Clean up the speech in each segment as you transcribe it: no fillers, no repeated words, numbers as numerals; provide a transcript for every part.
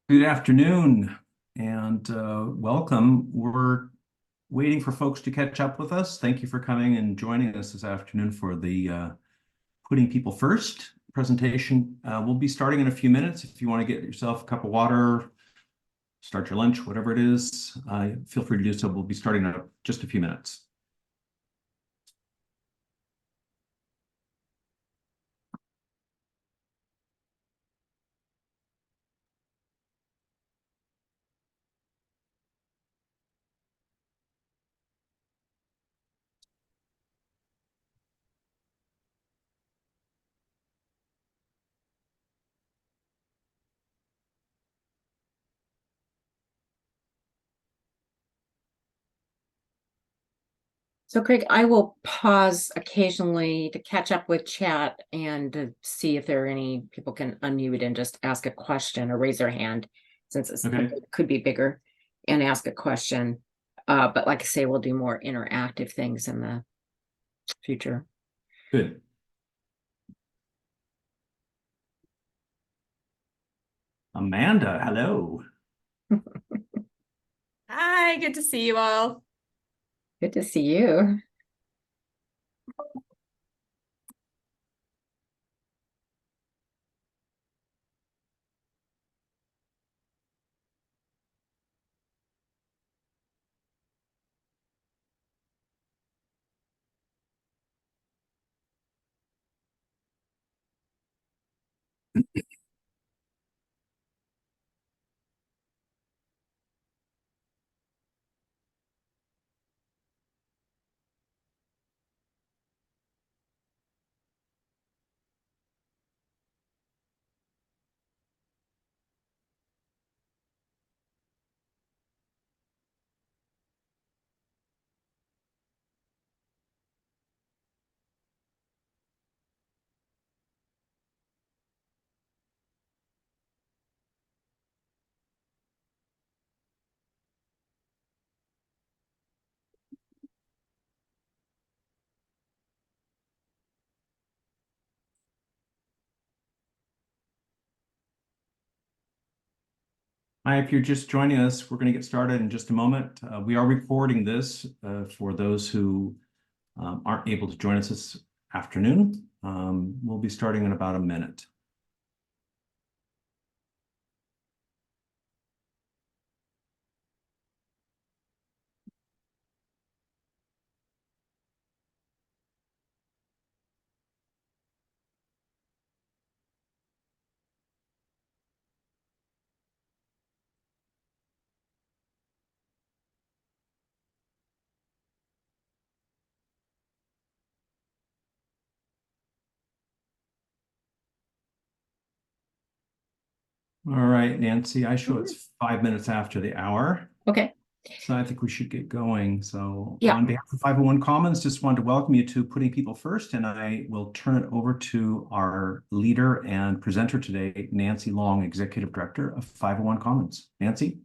Good afternoon and welcome. We're waiting for folks to catch up with us. Thank you for coming and joining us this afternoon for the Putting People First presentation. We'll be starting in a few minutes. If you want to get yourself a cup of water, start your lunch, whatever it is, feel free to do so. We'll be starting in just a few minutes. So Craig, I will pause occasionally to catch up with chat and to see if there are any people can unmute and just ask a question or raise their hand since Okay, it could be bigger and ask a question. But like I say, we'll do more interactive things in the future. good. Amanda, hello. Hi, good to see you all. Good to see you. Hi, if you're just joining us, we're going to get started in just a moment. We are recording this for those who aren't able to join us this afternoon. We'll be starting in about a minute. All right, Nancy, I show it's 5 minutes after the hour, Okay. so I think we should get going. So Yeah. on behalf of 501 Commons, just wanted to welcome you to Putting People First, and I will turn it over to our leader and presenter today, Nancy Long, Executive Director of 501 Commons. Nancy?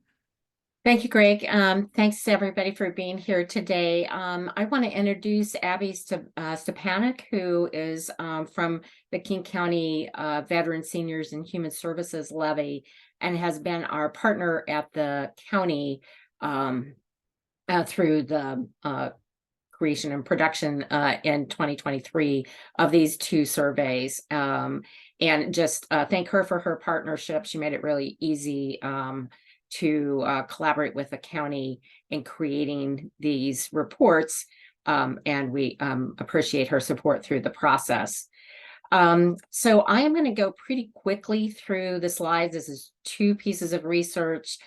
Thank you, Greg. Thanks everybody for being here today. I want to introduce Abby Stepanek, who is from the King County Veteran Seniors and Human Services Levy and has been our partner at the county through the creation and production in 2023 of these two surveys. And just thank her for her partnership. She made it really easy to collaborate with the county in creating these reports. And we appreciate her support through the process. So I am going to go pretty quickly through the slides. This is two pieces of research,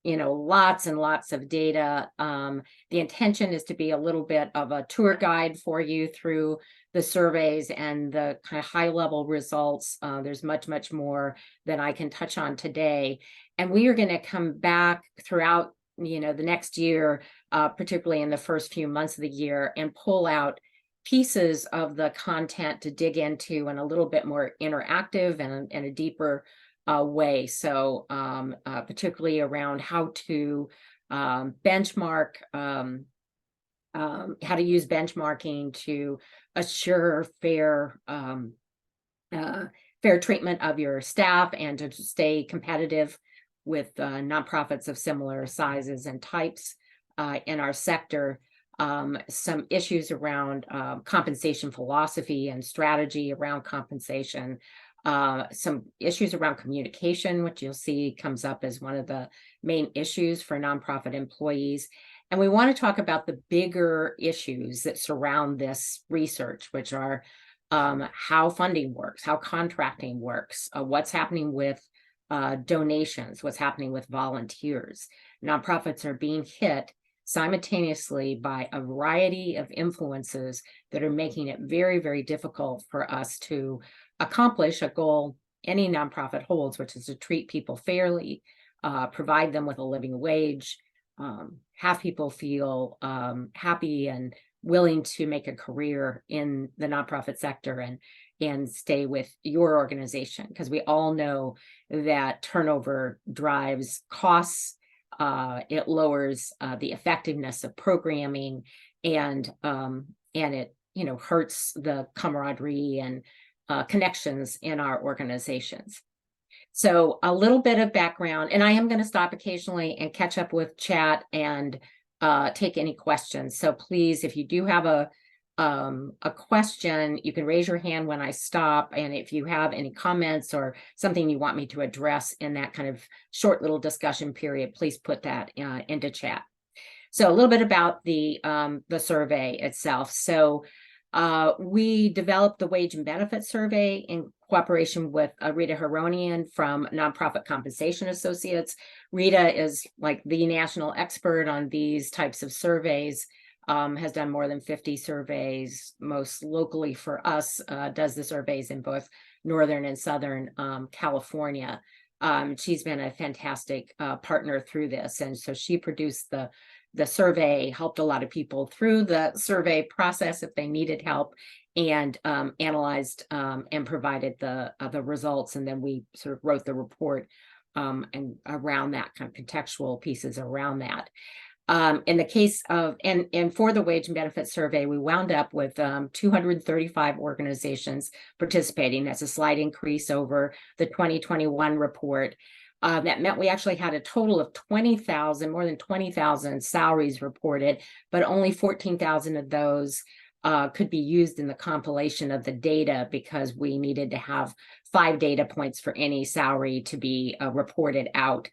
lots and lots of data. The intention is to be a little bit of a tour guide for you through the surveys and the kind of high level results. There's much, much more than I can touch on today. And we are going to come back throughout, the next year, particularly in the first few months of the year, and pull out pieces of the content to dig into in a little bit more interactive and a deeper way. So particularly around how to benchmark, how to use benchmarking to assure fair treatment of your staff and to stay competitive nonprofits of similar sizes and types in our sector. Some issues around compensation philosophy and strategy around compensation, some issues around communication, which you'll see comes up as one of the main issues for nonprofit employees. And we want to talk about the bigger issues that surround this research, which are how funding works, how contracting works, what's happening with donations, what's happening with volunteers. Nonprofits are being hit simultaneously by a variety of influences that are making it very, very difficult for us to accomplish a goal any nonprofit holds, which is to treat people fairly, provide them with a living wage, have people feel happy and willing to make a career in the nonprofit sector and stay with your organization, because we all know that turnover drives costs. It lowers the effectiveness of programming, and it hurts the camaraderie and connections in our organizations. So a little bit of background, and I am going to stop occasionally and catch up with chat and take any questions. So please, if you do have a question, you can raise your hand when I stop. And if you have any comments or something you want me to address in that kind of short little discussion period, please put that into chat. So a little bit about the survey itself. So we developed the Wage and Benefit Survey in cooperation with Rita Heronian from Nonprofit Compensation Associates. Rita is like the national expert on these types of surveys, has done more than 50 surveys, most locally for us, does the surveys in both Northern and Southern California. She's been a fantastic partner through this. And so she produced the survey, helped a lot of people through the survey process if they needed help, and analyzed and provided the results. And then we sort of wrote the report and around that, kind of contextual pieces around that. In the case of, and for the Wage and Benefit Survey, we wound up with 235 organizations participating. That's a slight increase over the 2021 report. That meant we actually had a total of 20,000, more than 20,000 salaries reported, but only 14,000 of those could be used in the compilation of the data, because we needed to have 5 data points for any salary to be reported out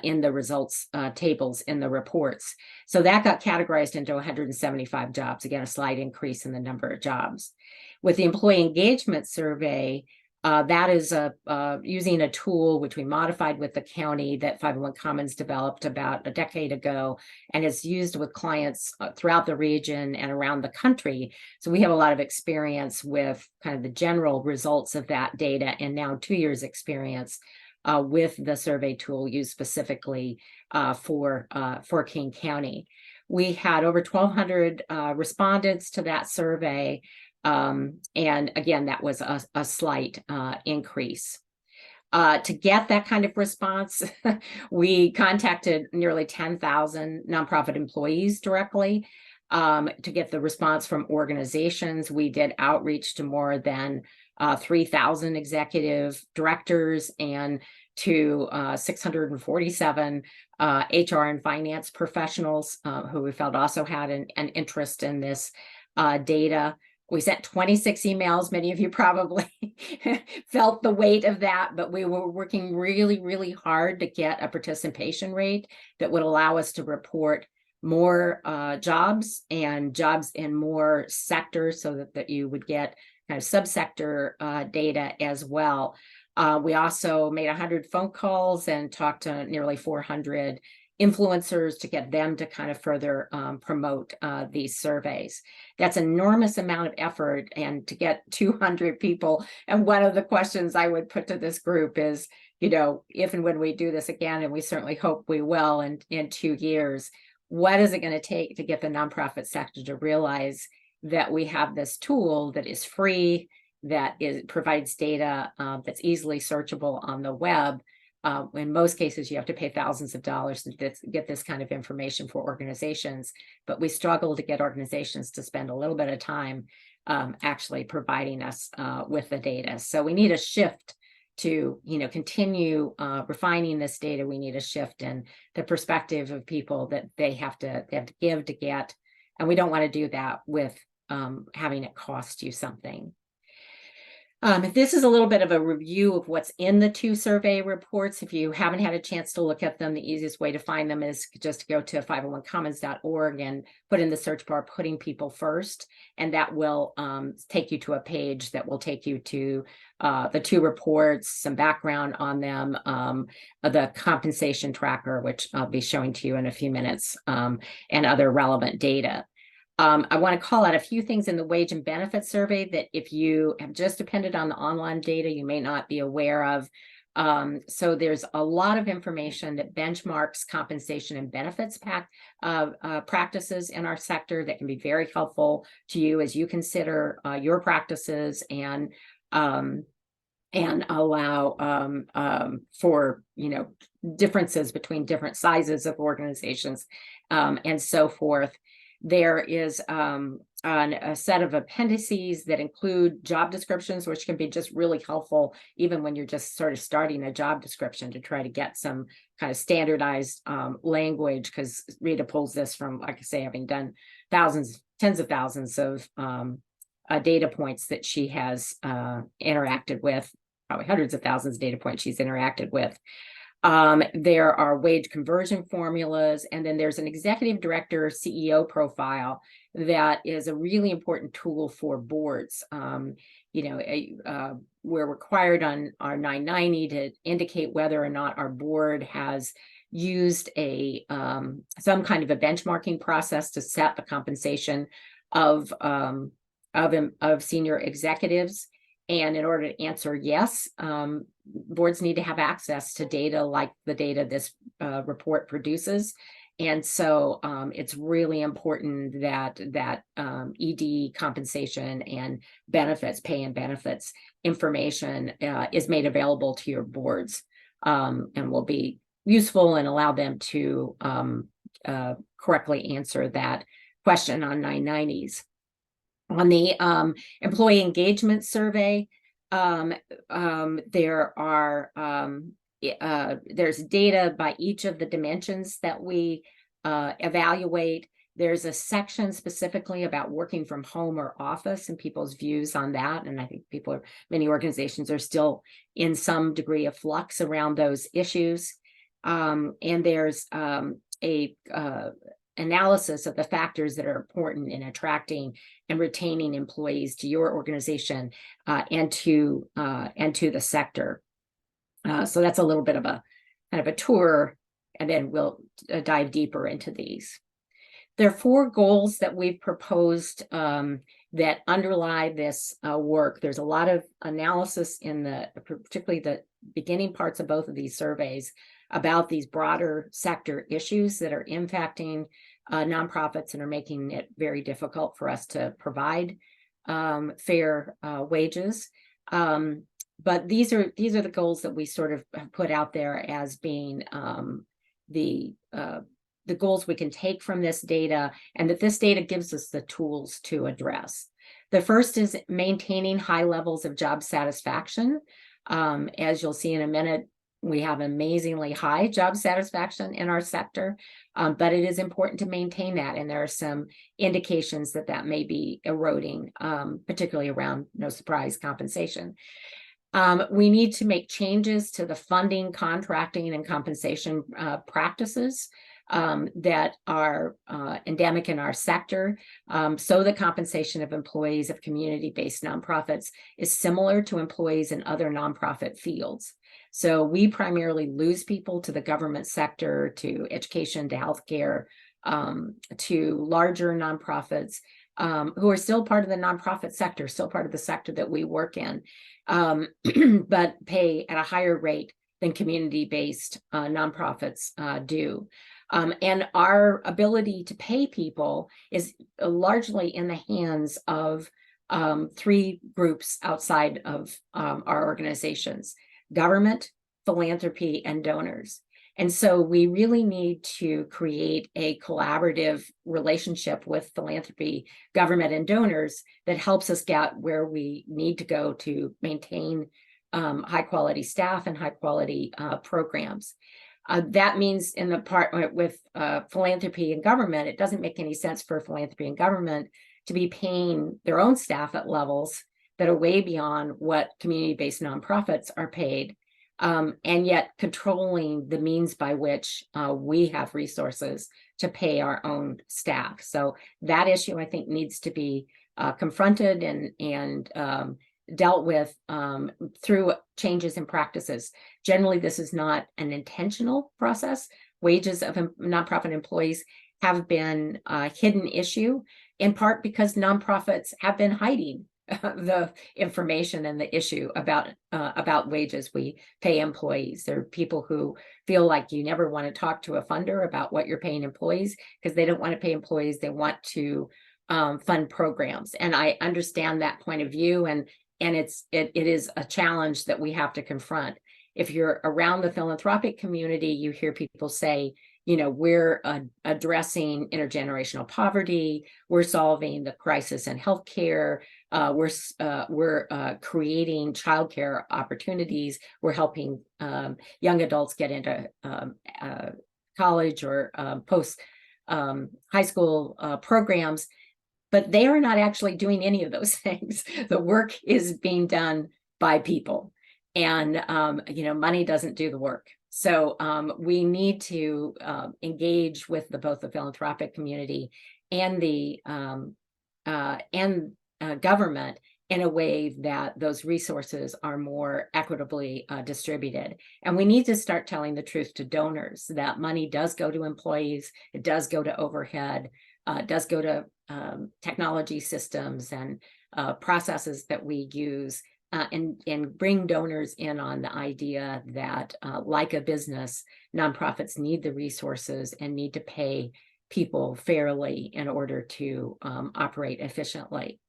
in the results tables in the reports. So that got categorized into 175 jobs, again, a slight increase in the number of jobs. With the Employee Engagement Survey, that is using a tool which we modified with the county that 501 Commons developed about a decade ago, and is used with clients throughout the region and around the country. So we have a lot of experience with kind of the general results of that data, and now 2 years experience with the survey tool used specifically for King County. We had over 1,200 respondents to that survey. And again, that was a slight increase. To get that kind of response, we contacted nearly 10,000 nonprofit employees directly. To get the response from organizations, we did outreach to more than 3,000 executive directors and to 647 HR and finance professionals who we felt also had an interest in this data. We sent 26 emails. Many of you probably felt the weight of that, but we were working really, really hard to get a participation rate that would allow us to report more jobs and jobs in more sectors, so that you would get kind of subsector data as well. We also made 100 phone calls and talked to nearly 400 influencers to get them to kind of further promote these surveys. That's an enormous amount of effort, and to get 200 people. And one of the questions I would put to this group is, if and when we do this again, and we certainly hope we will in 2 years, what is it going to take to get the nonprofit sector to realize that we have this tool that is free, that provides data that's easily searchable on the web. In most cases, you have to pay thousands of dollars to get this kind of information for organizations, but we struggle to get organizations to spend a little bit of time actually providing us with the data. So we need a shift to, continue refining this data, we need a shift in the perspective of people that they have to give to get. And we don't want to do that with having it cost you something. This is a little bit of a review of what's in the 2 survey reports. If you haven't had a chance to look at them, the easiest way to find them is just to go to 501commons.org and put in the search bar "Putting People First," and that will take you to a page that will take you to the 2 reports, some background on them, the compensation tracker, which I'll be showing to you in a few minutes, and other relevant data. I want to call out a few things in the wage and benefit survey that if you have just depended on the online data, you may not be aware of. So there's a lot of information that benchmarks compensation and benefits practices in our sector that can be very helpful to you as you consider your practices and allow for differences between different sizes of organizations and so forth. There is a set of appendices that include job descriptions, which can be just really helpful, even when you're just sort of starting a job description, to try to get some kind of standardized language, because Rita pulls this from, like I say, having done tens of thousands of data points that she has interacted with, probably hundreds of thousands of data points she's interacted with. There are wage conversion formulas, and then there's an executive director CEO profile that is a really important tool for boards. We're required on our 990 to indicate whether or not our board has used some kind of a benchmarking process to set the compensation of senior executives. And in order to answer yes, boards need to have access to data like the data this report produces. And so it's really important that ED compensation and benefits, pay and benefits information is made available to your boards and will be useful and allow them to correctly answer that question on 990s. On the employee engagement survey, there's data by each of the dimensions that we evaluate. There's a section specifically about working from home or office and people's views on that. And I think many organizations are still in some degree of flux around those issues. And there's a analysis of the factors that are important in attracting and retaining employees to your organization and to the sector. So that's a little bit of a kind of a tour, and then we'll dive deeper into these. There are 4 goals that we've proposed that underlie this work. There's a lot of analysis in particularly the beginning parts of both of these surveys about these broader sector issues that are impacting nonprofits and are making it very difficult for us to provide fair wages. But these are the goals that we sort of have put out there as being the goals we can take from this data, and that this data gives us the tools to address. The first is maintaining high levels of job satisfaction. As you'll see in a minute, we have amazingly high job satisfaction in our sector, but it is important to maintain that. And there are some indications that may be eroding, particularly around, no surprise, compensation. We need to make changes to the funding, contracting, and compensation practices that are endemic in our sector, so the compensation of employees of community-based nonprofits is similar to employees in other nonprofit fields. So we primarily lose people to the government sector, to education, to healthcare, to larger nonprofits who are still part of the nonprofit sector, still part of the sector that we work in, but pay at a higher rate than community-based nonprofits do. And our ability to pay people is largely in the hands of 3 groups outside of our organizations: government, philanthropy, and donors. And so we really need to create a collaborative relationship with philanthropy, government, and donors that helps us get where we need to go to maintain high quality staff and high quality programs. That means in the part with philanthropy and government, it doesn't make any sense for philanthropy and government to be paying their own staff at levels that are way beyond what community-based nonprofits are paid, and yet controlling the means by which we have resources to pay our own staff. So that issue, I think, needs to be confronted and dealt with through changes in practices. Generally, this is not an intentional process. Wages of nonprofit employees have been a hidden issue, in part because nonprofits have been hiding the information and the issue about wages we pay employees. There are people who feel like you never want to talk to a funder about what you're paying employees because they don't want to pay employees. They want to fund programs. And I understand that point of view, and it is a challenge that we have to confront. If you're around the philanthropic community, you hear people say, you know, we're addressing intergenerational poverty, we're solving the crisis in healthcare, we're creating childcare opportunities, we're helping young adults get into college or post high school programs. But they are not actually doing any of those things. The work is being done by people, and you know, money doesn't do the work. So we need to engage with both the philanthropic community and the government in a way that those resources are more equitably distributed. And we need to start telling the truth to donors that money does go to employees, it does go to overhead, it does go to technology systems and processes that we use, and bring donors in on the idea that, like a business, nonprofits need the resources and need to pay people fairly in order to operate efficiently.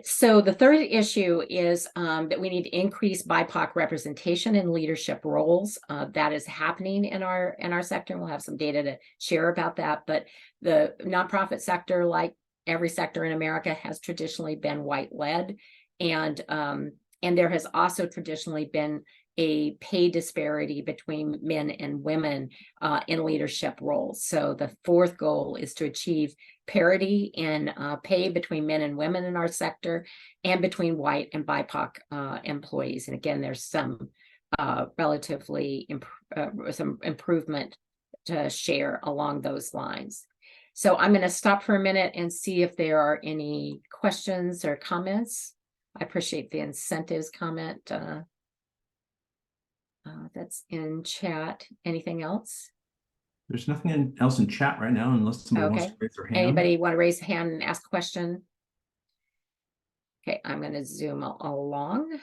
So the third issue is that we need to increase BIPOC representation in leadership roles. That is happening in our sector, and we'll have some data to share about that. But the nonprofit sector, like every sector in America, has traditionally been white-led, and there has also traditionally been a pay disparity between men and women in leadership roles. So the fourth goal is to achieve parity in pay between men and women in our sector, and between white and BIPOC employees. And again, there's some relatively some improvement to share along those lines. So I'm going to stop for a minute and see if there are any questions or comments. I appreciate the incentives comment that's in chat. Anything else? There's nothing else in chat right now, unless somebody wants to raise their hand. Anybody want to raise a hand and ask a question? Okay, I'm going to zoom along.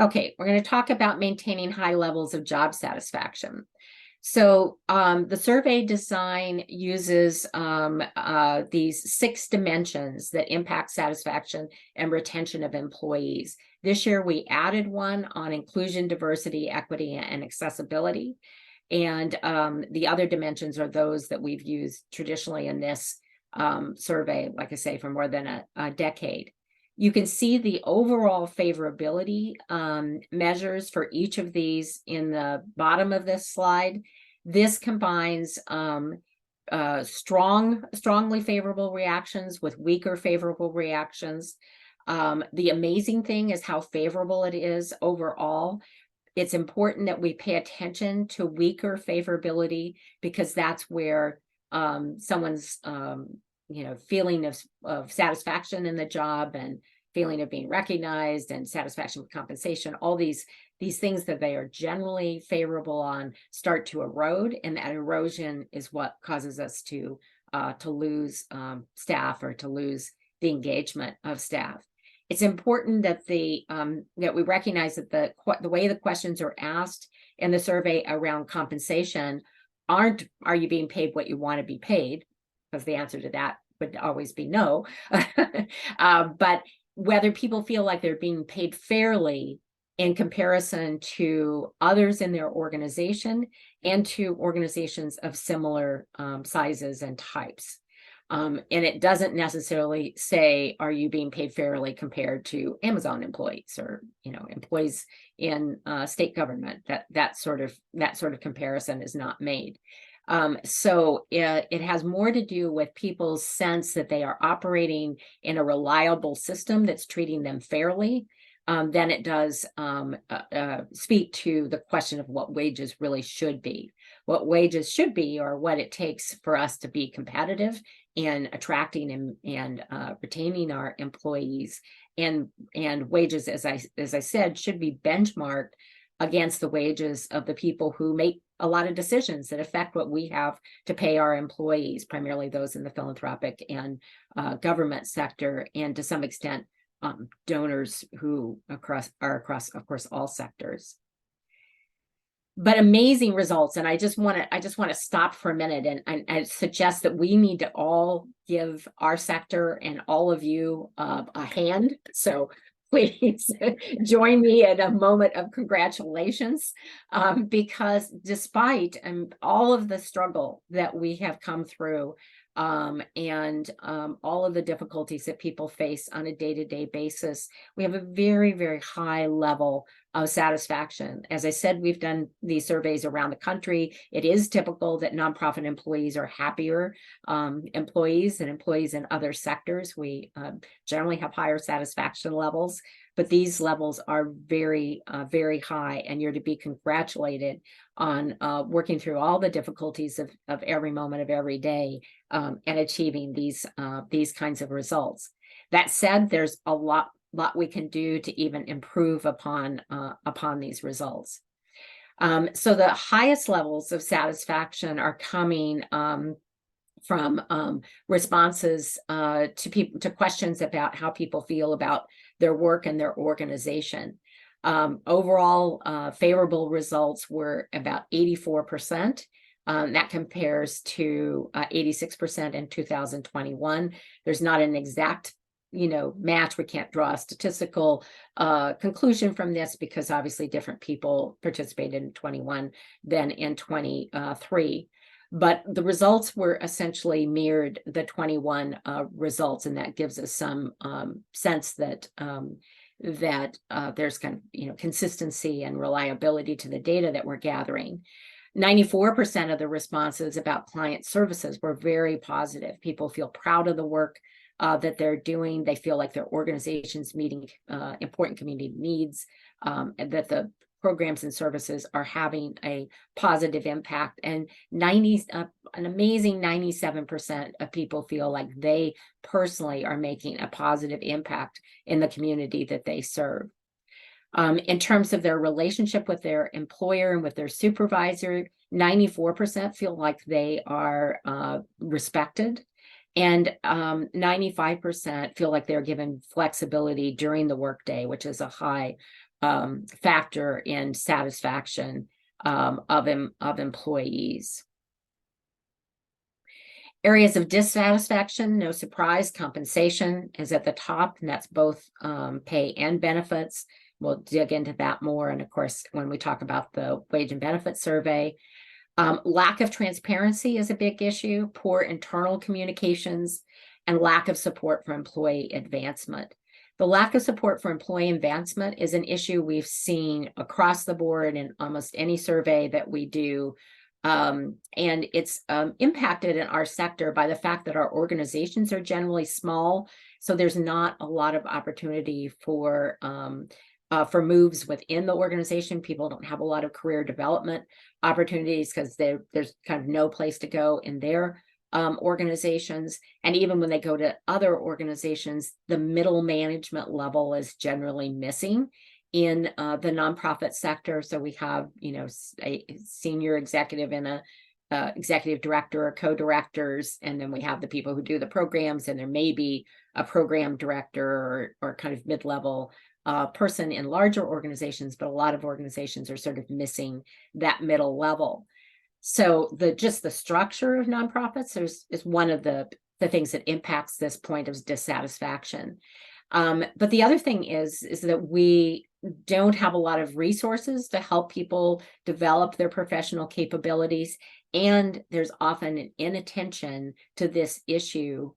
Okay, we're going to talk about maintaining high levels of job satisfaction. So the survey design uses these 6 dimensions that impact satisfaction and retention of employees. This year, we added one on inclusion, diversity, equity, and accessibility. And the other dimensions are those that we've used traditionally in this survey, like I say, for more than a decade. You can see the overall favorability measures for each of these in the bottom of this slide. This combines strongly favorable reactions with weaker favorable reactions. The amazing thing is how favorable it is overall. It's important that we pay attention to weaker favorability, because that's where someone's feeling of satisfaction in the job and feeling of being recognized and satisfaction with compensation, all these things that they are generally favorable on start to erode, and that erosion is what causes us to lose staff, or to lose the engagement of staff. It's important that that we recognize that the way the questions are asked in the survey around compensation aren't, are you being paid what you want to be paid? Because the answer to that would always be no. But whether people feel like they're being paid fairly in comparison to others in their organization and to organizations of similar sizes and types. And it doesn't necessarily say, are you being paid fairly compared to Amazon employees or, employees in state government? That sort of comparison is not made. So it has more to do with people's sense that they are operating in a reliable system that's treating them fairly, than it does speak to the question of what wages really should be. What wages should be, or what it takes for us to be competitive in attracting and retaining our employees, and wages, as I said, should be benchmarked against the wages of the people who make a lot of decisions that affect what we have to pay our employees, primarily those in the philanthropic and government sector, and to some extent donors who are across, of course, all sectors. But amazing results, and I just want to stop for a minute and suggest that we need to all give our sector and all of you a hand. So please join me in a moment of congratulations, because despite all of the struggle that we have come through, and all of the difficulties that people face on a day-to-day basis, we have a very, very high level of satisfaction. As I said, we've done these surveys around the country. It is typical that nonprofit employees are happier employees than employees in other sectors. We generally have higher satisfaction levels, but these levels are very, very high, and you're to be congratulated on working through all the difficulties of every moment of every day, and achieving these kinds of results. That said, there's a lot we can do to even improve upon these results. So the highest levels of satisfaction are coming from responses to questions about how people feel about their work and their organization. Overall, favorable results were about 84%. That compares to 86% in 2021. There's not an exact match. We can't draw a statistical conclusion from this, because obviously different people participated in 21 than in 23. But the results were essentially mirrored the 21 results, and that gives us some sense that there's kind of consistency and reliability to the data that we're gathering. 94% of the responses about client services were very positive. People feel proud of the work that they're doing. They feel like their organization's meeting important community needs, and that the programs and services are having a positive impact. And an amazing 97% of people feel like they personally are making a positive impact in the community that they serve. In terms of their relationship with their employer and with their supervisor, 94% feel like they are respected, and 95% feel like they're given flexibility during the workday, which is a high factor in satisfaction of employees. Areas of dissatisfaction, no surprise, compensation is at the top, and that's both pay and benefits. We'll dig into that more, and of course, when we talk about the wage and benefit survey. Lack of transparency is a big issue, poor internal communications, and lack of support for employee advancement. The lack of support for employee advancement is an issue we've seen across the board in almost any survey that we do. And it's impacted in our sector by the fact that our organizations are generally small. So there's not a lot of opportunity for moves within the organization. People don't have a lot of career development opportunities because there's kind of no place to go in their organizations. And even when they go to other organizations, the middle management level is generally missing in the nonprofit sector. So we have, a senior executive and a executive director or co-directors, and then we have the people who do the programs, and there may be a program director or kind of mid-level person in larger organizations, but a lot of organizations are sort of missing that middle level. So just the structure of nonprofits is one of the things that impacts this point of dissatisfaction. But the other thing is that we don't have a lot of resources to help people develop their professional capabilities. And there's often an inattention to this issue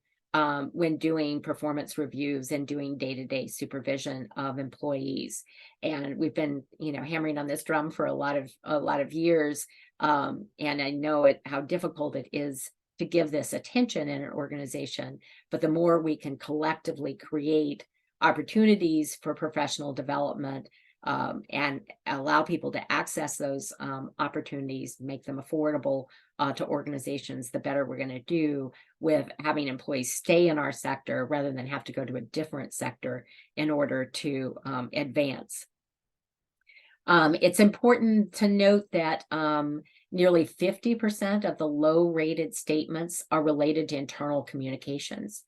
when doing performance reviews and doing day-to-day supervision of employees. And we've been, hammering on this drum for a lot of years. And I know how difficult it is to give this attention in an organization. But the more we can collectively create opportunities for professional development, and allow people to access those opportunities, make them affordable to organizations, the better we're going to do with having employees stay in our sector rather than have to go to a different sector in order to advance. It's important to note that nearly 50% of the low-rated statements are related to internal communications.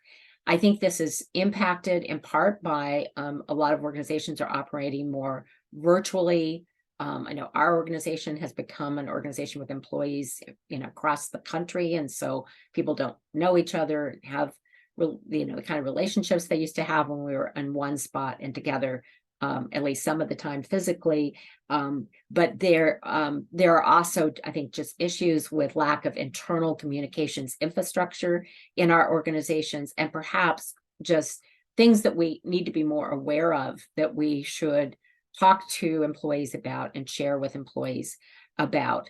I think this is impacted in part by a lot of organizations are operating more virtually. I know our organization has become an organization with employees, across the country, and so people don't know each other, have the kind of relationships they used to have when we were in one spot and together, at least some of the time physically. But there are also, I think, just issues with lack of internal communications infrastructure in our organizations, and perhaps just things that we need to be more aware of, that we should talk to employees about and share with employees about.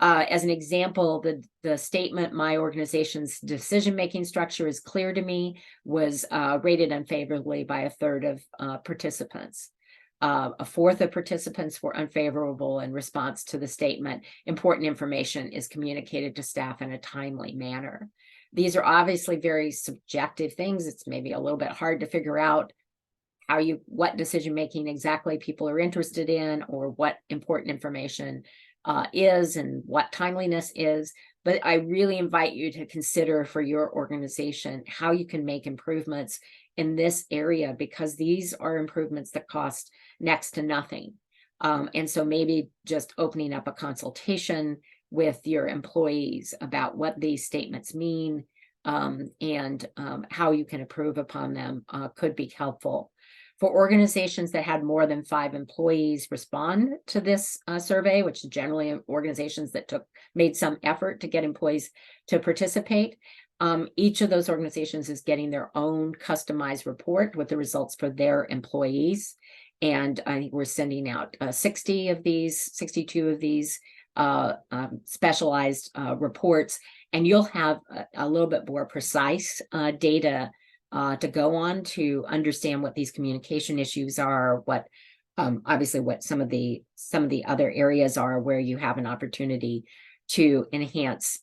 As an example, the statement, "My organization's decision-making structure is clear to me," was rated unfavorably by a third of participants. A fourth of participants were unfavorable in response to the statement, "Important information is communicated to staff in a timely manner." These are obviously very subjective things. It's maybe a little bit hard to figure out what decision-making exactly people are interested in, or what important information is and what timeliness is. But I really invite you to consider for your organization how you can make improvements in this area, because these are improvements that cost next to nothing. And so maybe just opening up a consultation with your employees about what these statements mean, and how you can improve upon them could be helpful. For organizations that had more than 5 employees respond to this survey, which is generally organizations that made some effort to get employees to participate, each of those organizations is getting their own customized report with the results for their employees. And I think we're sending out 62 of these specialized reports, and you'll have a little bit more precise data to go on to understand what these communication issues are, what obviously what some of the other areas are where you have an opportunity to enhance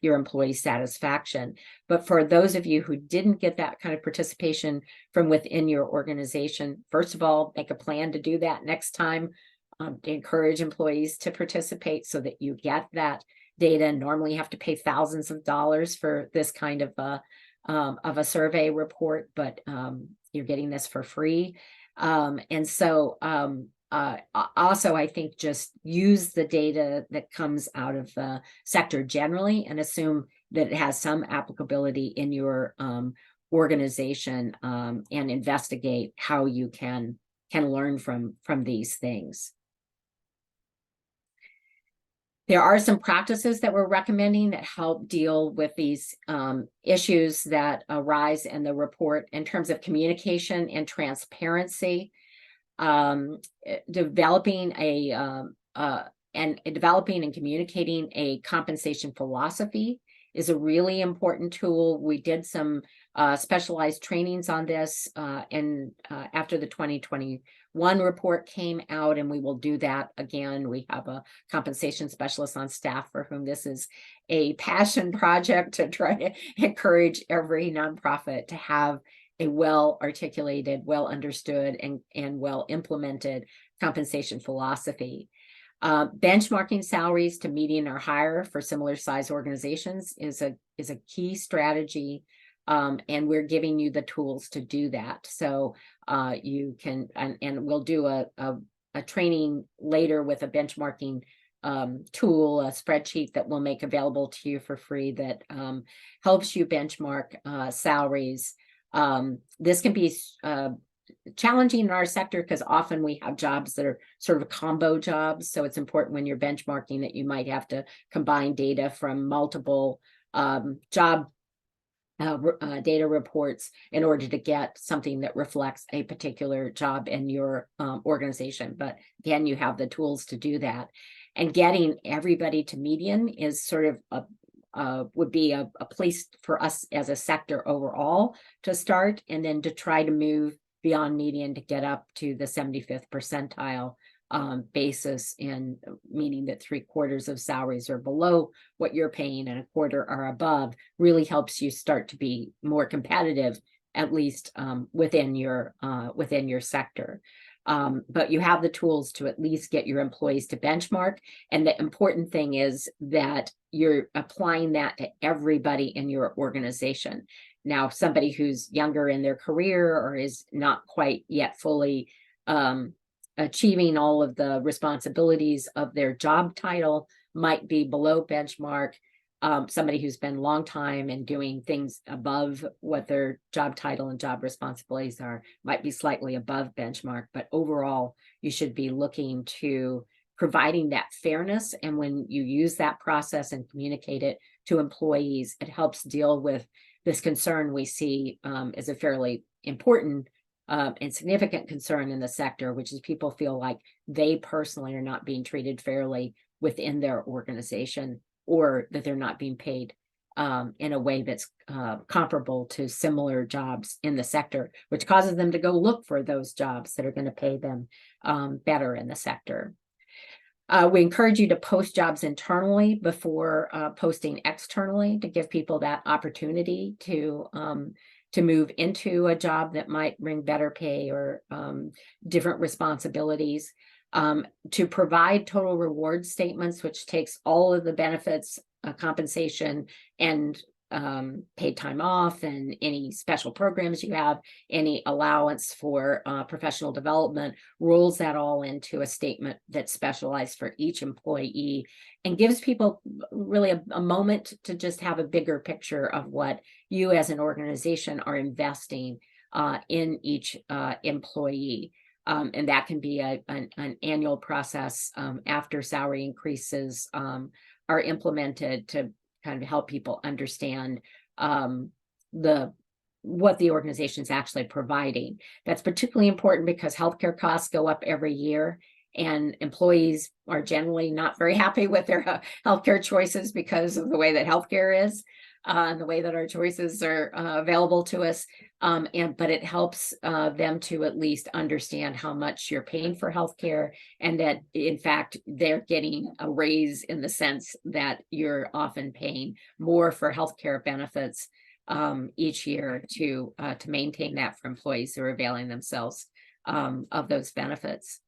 your employee satisfaction. But for those of you who didn't get that kind of participation from within your organization, first of all, make a plan to do that next time, to encourage employees to participate so that you get that data. Normally you have to pay thousands of dollars for this kind of a survey report, but you're getting this for free. And so also, I think just use the data that comes out of the sector generally and assume that it has some applicability in your organization, and investigate how you can learn from these things. There are some practices that we're recommending that help deal with these issues that arise in the report in terms of communication and transparency. Developing and communicating a compensation philosophy is a really important tool. We did some specialized trainings on this after the 2021 report came out, and we will do that again. We have a compensation specialist on staff for whom this is a passion project, to try to encourage every nonprofit to have a well-articulated, well-understood, and well-implemented compensation philosophy. Benchmarking salaries to median or higher for similar size organizations is a key strategy, and we're giving you the tools to do that. So you can, and we'll do a training later with a benchmarking tool, a spreadsheet that we'll make available to you for free that helps you benchmark salaries. This can be challenging in our sector because often we have jobs that are sort of combo jobs. So it's important when you're benchmarking that you might have to combine data from multiple job data reports in order to get something that reflects a particular job in your organization. But again, you have the tools to do that. And getting everybody to median is sort of would be a place for us as a sector overall to start, and then to try to move beyond median to get up to the 75th percentile basis, and meaning that 3/4 of salaries are below what you're paying and 1/4 are above, really helps you start to be more competitive, at least within your sector. But you have the tools to at least get your employees to benchmark. And the important thing is that you're applying that to everybody in your organization. Now, somebody who's younger in their career or is not quite yet fully achieving all of the responsibilities of their job title might be below benchmark. Somebody who's been a long time and doing things above what their job title and job responsibilities are might be slightly above benchmark. But overall, you should be looking to providing that fairness. And when you use that process and communicate it to employees, it helps deal with this concern we see as a fairly important and significant concern in the sector, which is people feel like they personally are not being treated fairly within their organization, or that they're not being paid in a way that's comparable to similar jobs in the sector, which causes them to go look for those jobs that are going to pay them better in the sector. We encourage you to post jobs internally before posting externally, to give people that opportunity to move into a job that might bring better pay or different responsibilities. To provide total reward statements, which takes all of the benefits, compensation, and paid time off, and any special programs you have, any allowance for professional development, rolls that all into a statement that's specialized for each employee, and gives people really a moment to just have a bigger picture of what you as an organization are investing in each employee. And that can be an annual process after salary increases are implemented, to kind of help people understand what the organization is actually providing. That's particularly important because healthcare costs go up every year, and employees are generally not very happy with their healthcare choices because of the way that healthcare is. And the way that our choices are available to us. But it helps them to at least understand how much you're paying for healthcare, and that in fact they're getting a raise in the sense that you're often paying more for healthcare benefits each year to maintain that for employees who are availing themselves of those benefits.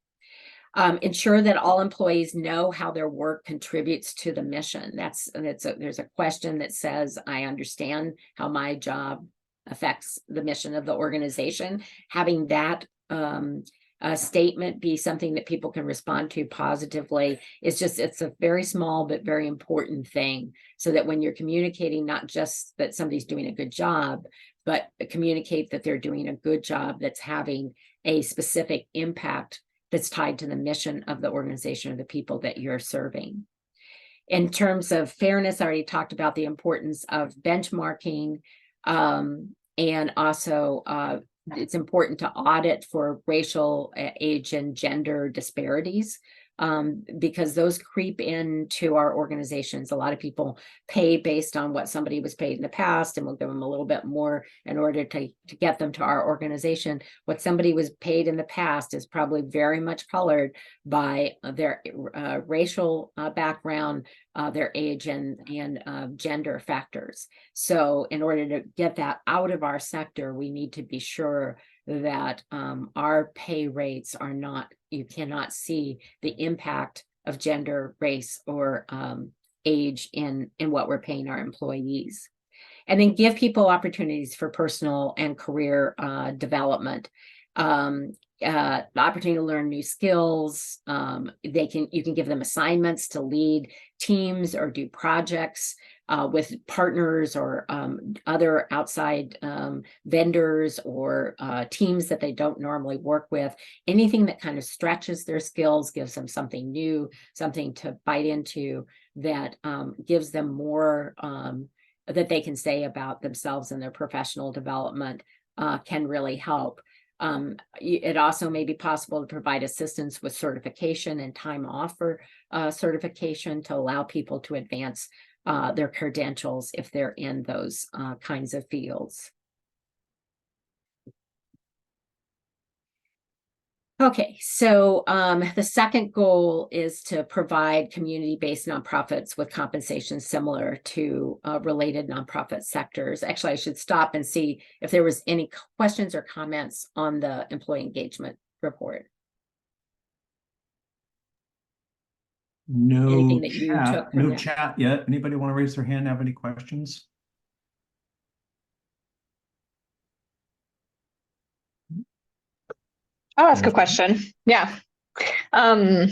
Ensure that all employees know how their work contributes to the mission. There's a question that says, I understand how my job affects the mission of the organization. Having that statement be something that people can respond to positively it's a very small but very important thing, so that when you're communicating, not just that somebody's doing a good job, but communicate that they're doing a good job that's having a specific impact that's tied to the mission of the organization or the people that you're serving. In terms of fairness, I already talked about the importance of benchmarking, and also it's important to audit for racial, age, and gender disparities, because those creep into our organizations. A lot of people pay based on what somebody was paid in the past, and we'll give them a little bit more in order to get them to our organization. What somebody was paid in the past is probably very much colored by their racial background, their age, and gender factors. So in order to get that out of our sector, we need to be sure that our pay rates are not, you cannot see the impact of gender, race, or age in what we're paying our employees. And then give people opportunities for personal and career development. The opportunity to learn new skills. You can give them assignments to lead teams or do projects with partners or other outside vendors or teams that they don't normally work with. Anything that kind of stretches their skills, gives them something new, something to bite into, that gives them more that they can say about themselves and their professional development can really help. It also may be possible to provide assistance with certification and time off for certification to allow people to advance their credentials if they're in those kinds of fields. Okay, so the second goal is to provide community-based nonprofits with compensation similar to related nonprofit sectors. Actually, I should stop and see if there was any questions or comments on the employee engagement report. No Anything that you took chat, from no that? chat yet. Anybody want to raise their hand, have any questions? I'll ask a question. Yeah. I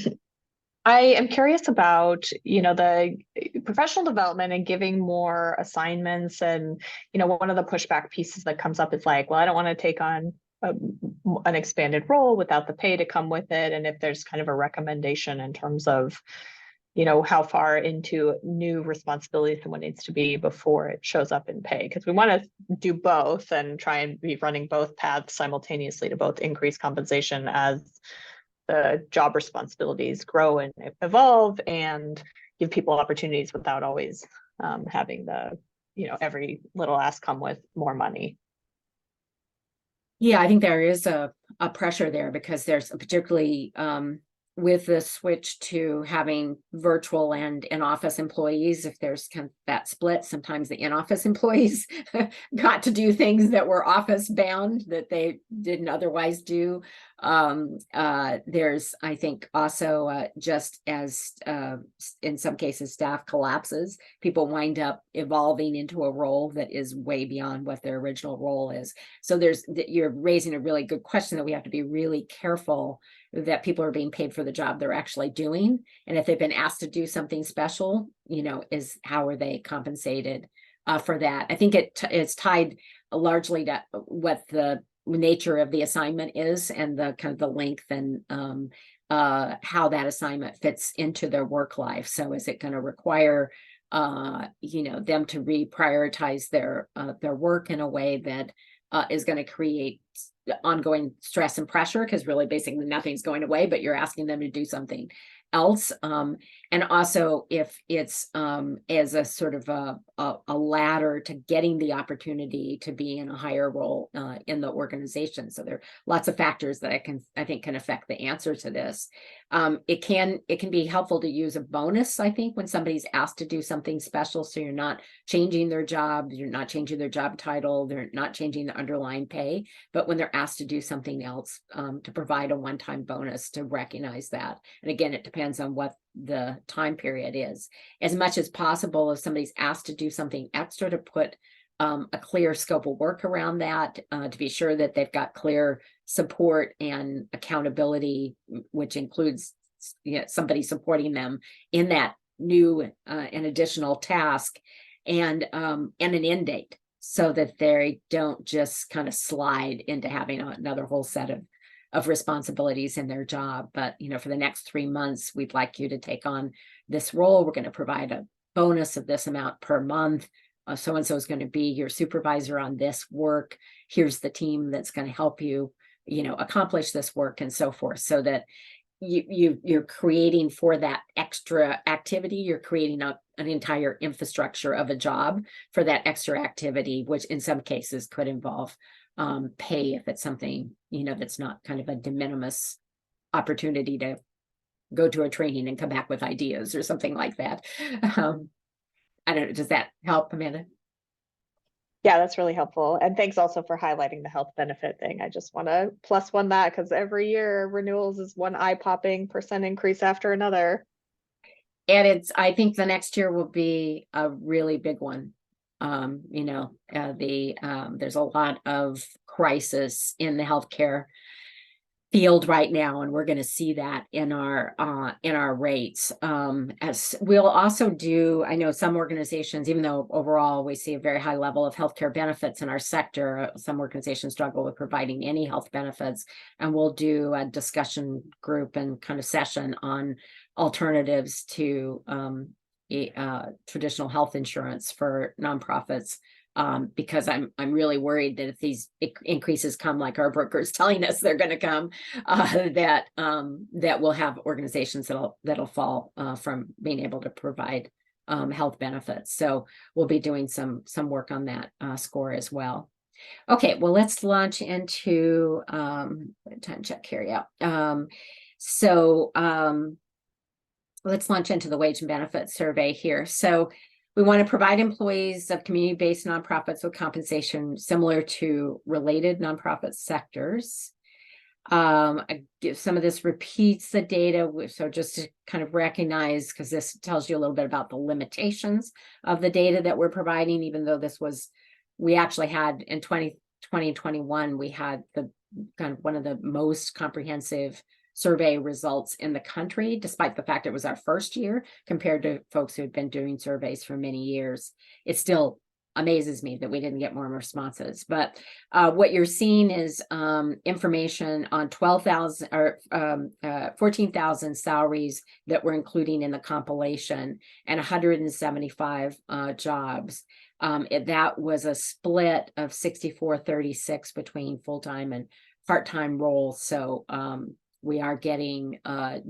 am curious about, the professional development and giving more assignments. And, one of the pushback pieces that comes up is like, well, I don't want to take on an expanded role without the pay to come with it. And if there's kind of a recommendation in terms of, how far into new responsibilities someone needs to be before it shows up in pay, because we want to do both and try and be running both paths simultaneously to both increase compensation as the job responsibilities grow and evolve, and give people opportunities without always having the, every little ask come with more money. Yeah, I think there is a pressure there because there's particularly with the switch to having virtual and in-office employees, if there's kind of that split, sometimes the in-office employees got to do things that were office bound that they didn't otherwise do. There's, I think, also just as in some cases staff collapses, people wind up evolving into a role that is way beyond what their original role is. So you're raising a really good question that we have to be really careful that people are being paid for the job they're actually doing. And if they've been asked to do something special, how are they compensated for that? I think it's tied largely to what the nature of the assignment is and the kind of the length and how that assignment fits into their work life. So is it going to require them to reprioritize their work in a way that is going to create ongoing stress and pressure, because really basically nothing's going away, but you're asking them to do something else. And also if it's as a sort of a ladder to getting the opportunity to be in a higher role in the organization. So there are lots of factors that I think can affect the answer to this. It can be helpful to use a bonus, I think, when somebody's asked to do something special. So you're not changing their job, you're not changing their job title, they're not changing the underlying pay, but when they're asked to do something else, to provide a one-time bonus to recognize that. And again, it depends on what the time period is. As much as possible, if somebody's asked to do something extra, to put a clear scope of work around that, to be sure that they've got clear support and accountability, which includes somebody supporting them in that new and additional task, and an end date, so that they don't just kind of slide into having another whole set of responsibilities in their job. But for the next 3 months, we'd like you to take on this role. We're going to provide a bonus of this amount per month. So-and-so is going to be your supervisor on this work. Here's the team that's going to help you, accomplish this work, and so forth. So that you're creating for that extra activity, you're creating an entire infrastructure of a job for that extra activity, which in some cases could involve pay if it's something, that's not kind of a de minimis opportunity to go to a training and come back with ideas or something like that. I don't know, does that help, Amanda? Yeah, that's really helpful. And thanks also for highlighting the health benefit thing. I just want to +1 that, because every year renewals is one eye-popping % increase after another. And I think the next year will be a really big one. There's a lot of crisis in the healthcare field right now, and we're going to see that in our rates. As we'll also do, I know some organizations, even though overall we see a very high level of healthcare benefits in our sector, some organizations struggle with providing any health benefits, and we'll do a discussion group and kind of session on alternatives to traditional health insurance for nonprofits. Because I'm really worried that if these increases come like our brokers telling us they're going to come, that we'll have organizations that'll fall from being able to provide health benefits. So we'll be doing some work on that score as well. Okay, well, let's launch into time check here. Yeah. Let's launch into the wage and benefits survey here. So we want to provide employees of community-based nonprofits with compensation similar to related nonprofit sectors. I give some of this repeats the data, so just to kind of recognize, because this tells you a little bit about the limitations of the data that we're providing, even though we actually had in 2021, we had the kind of one of the most comprehensive survey results in the country, despite the fact it was our first year compared to folks who had been doing surveys for many years. It still amazes me that we didn't get more responses. But what you're seeing is information on 12,000 or 14,000 salaries that we're including in the compilation and 175 jobs. That was a split of 64-36 between full-time and part-time roles. So we are getting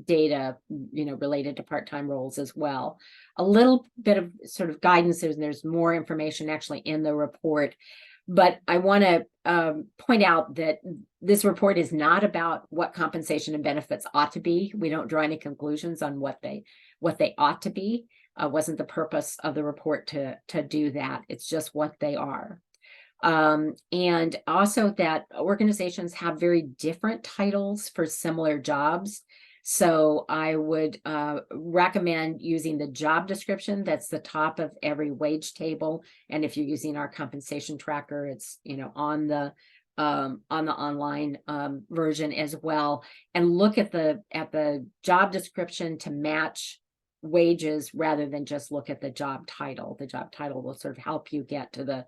data, related to part-time roles as well. A little bit of sort of guidance, and there's more information actually in the report. But I want to point out that this report is not about what compensation and benefits ought to be. We don't draw any conclusions on what they ought to be. Wasn't the purpose of the report to do that. It's just what they are. And also that organizations have very different titles for similar jobs. So I would recommend using the job description that's the top of every wage table. And if you're using our compensation tracker, it's on the online version as well. And look at the job description to match wages rather than just look at the job title. The job title will sort of help you get to the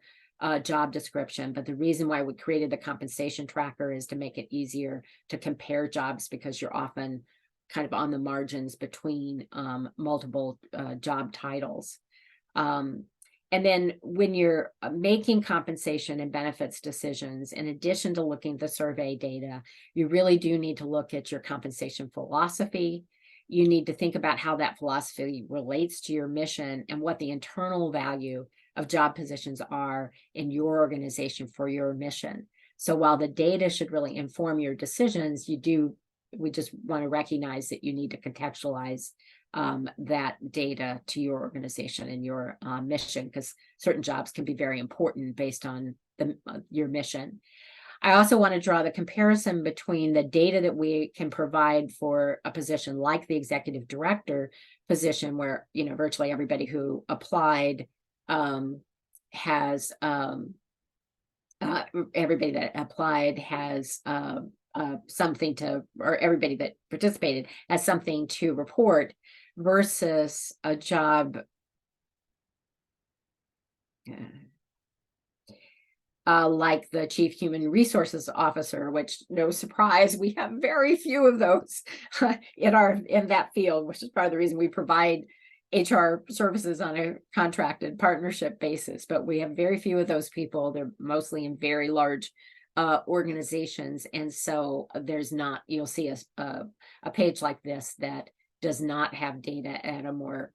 job description. But the reason why we created the compensation tracker is to make it easier to compare jobs, because you're often kind of on the margins between multiple job titles. And then when you're making compensation and benefits decisions, in addition to looking at the survey data, you really do need to look at your compensation philosophy. You need to think about how that philosophy relates to your mission and what the internal value of job positions are in your organization for your mission. So while the data should really inform your decisions, we just want to recognize that you need to contextualize that data to your organization and your mission, because certain jobs can be very important based on your mission. I also want to draw the comparison between the data that we can provide for a position like the executive director position, where virtually everybody who applied has everybody that applied has something to, or everybody that participated has something to report, versus a job like the Chief Human Resources Officer, which, no surprise, we have very few of those in that field, which is part of the reason we provide HR services on a contracted partnership basis. But we have very few of those people. They're mostly in very large organizations, and so you'll see a page like this that does not have data at a more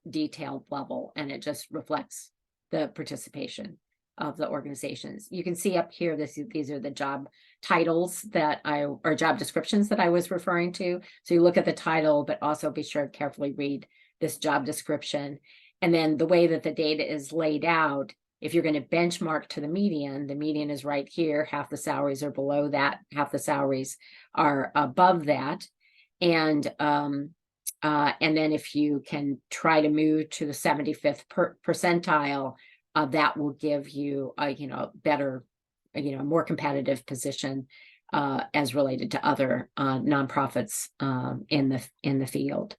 detailed level, and it just reflects the participation of the organizations. You can see up here, these are the job titles or job descriptions that I was referring to. So you look at the title, but also be sure to carefully read this job description. And then the way that the data is laid out, if you're going to benchmark to the median is right here. Half the salaries are below that, half the salaries are above that. And then if you can try to move to the 75th percentile, that will give you a better, more competitive position as related to other nonprofits in the field.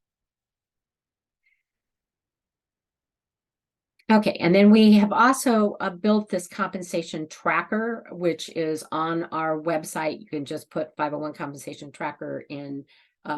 Okay, and then we have also built this compensation tracker, which is on our website. You can just put 501 compensation tracker in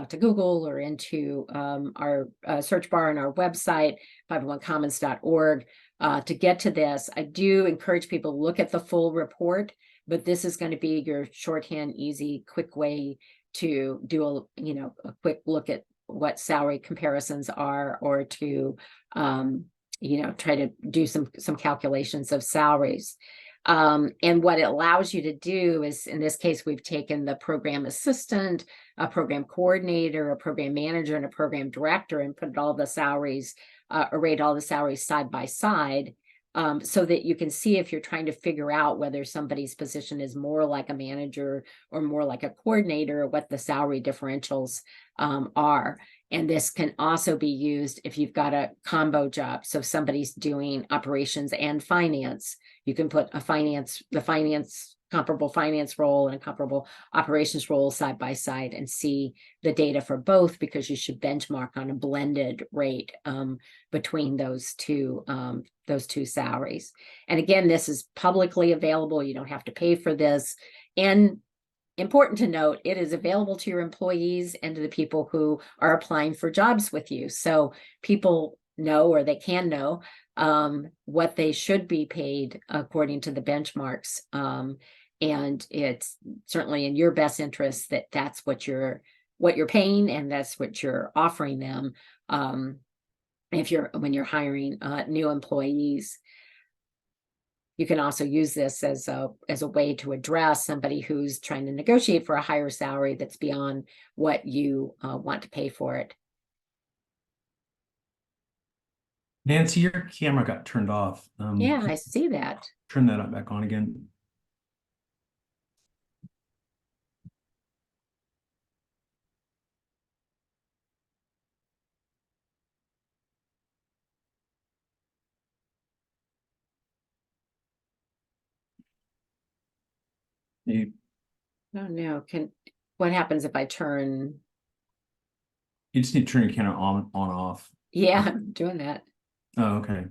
to Google or into our search bar on our website, 501commons.org. To get to this, I do encourage people to look at the full report, but this is going to be your shorthand, easy, quick way to do a quick look at what salary comparisons are, or to try to do some calculations of salaries. And what it allows you to do is, in this case, we've taken the program assistant, a program coordinator, a program manager, and a program director, and put all the salaries, arrayed all the salaries side by side, so that you can see if you're trying to figure out whether somebody's position is more like a manager or more like a coordinator, what the salary differentials are. And this can also be used if you've got a combo job. So if somebody's doing operations and finance, you can put comparable finance role and a comparable operations role side by side and see the data for both, because you should benchmark on a blended rate between those two salaries. And again, this is publicly available. You don't have to pay for this. And important to note, it is available to your employees and to the people who are applying for jobs with you. So people know, or they can know, what they should be paid according to the benchmarks. And it's certainly in your best interest that that's what you're paying, and that's what you're offering them. When you're hiring new employees. You can also use this as a way to address somebody who's trying to negotiate for a higher salary that's beyond what you want to pay for it. Nancy, your camera got turned off. Yeah, I see that. Turn that up back on again. You Oh no, what happens if I turn? just need to turn your camera on off. Yeah, I'm doing that. Oh, okay.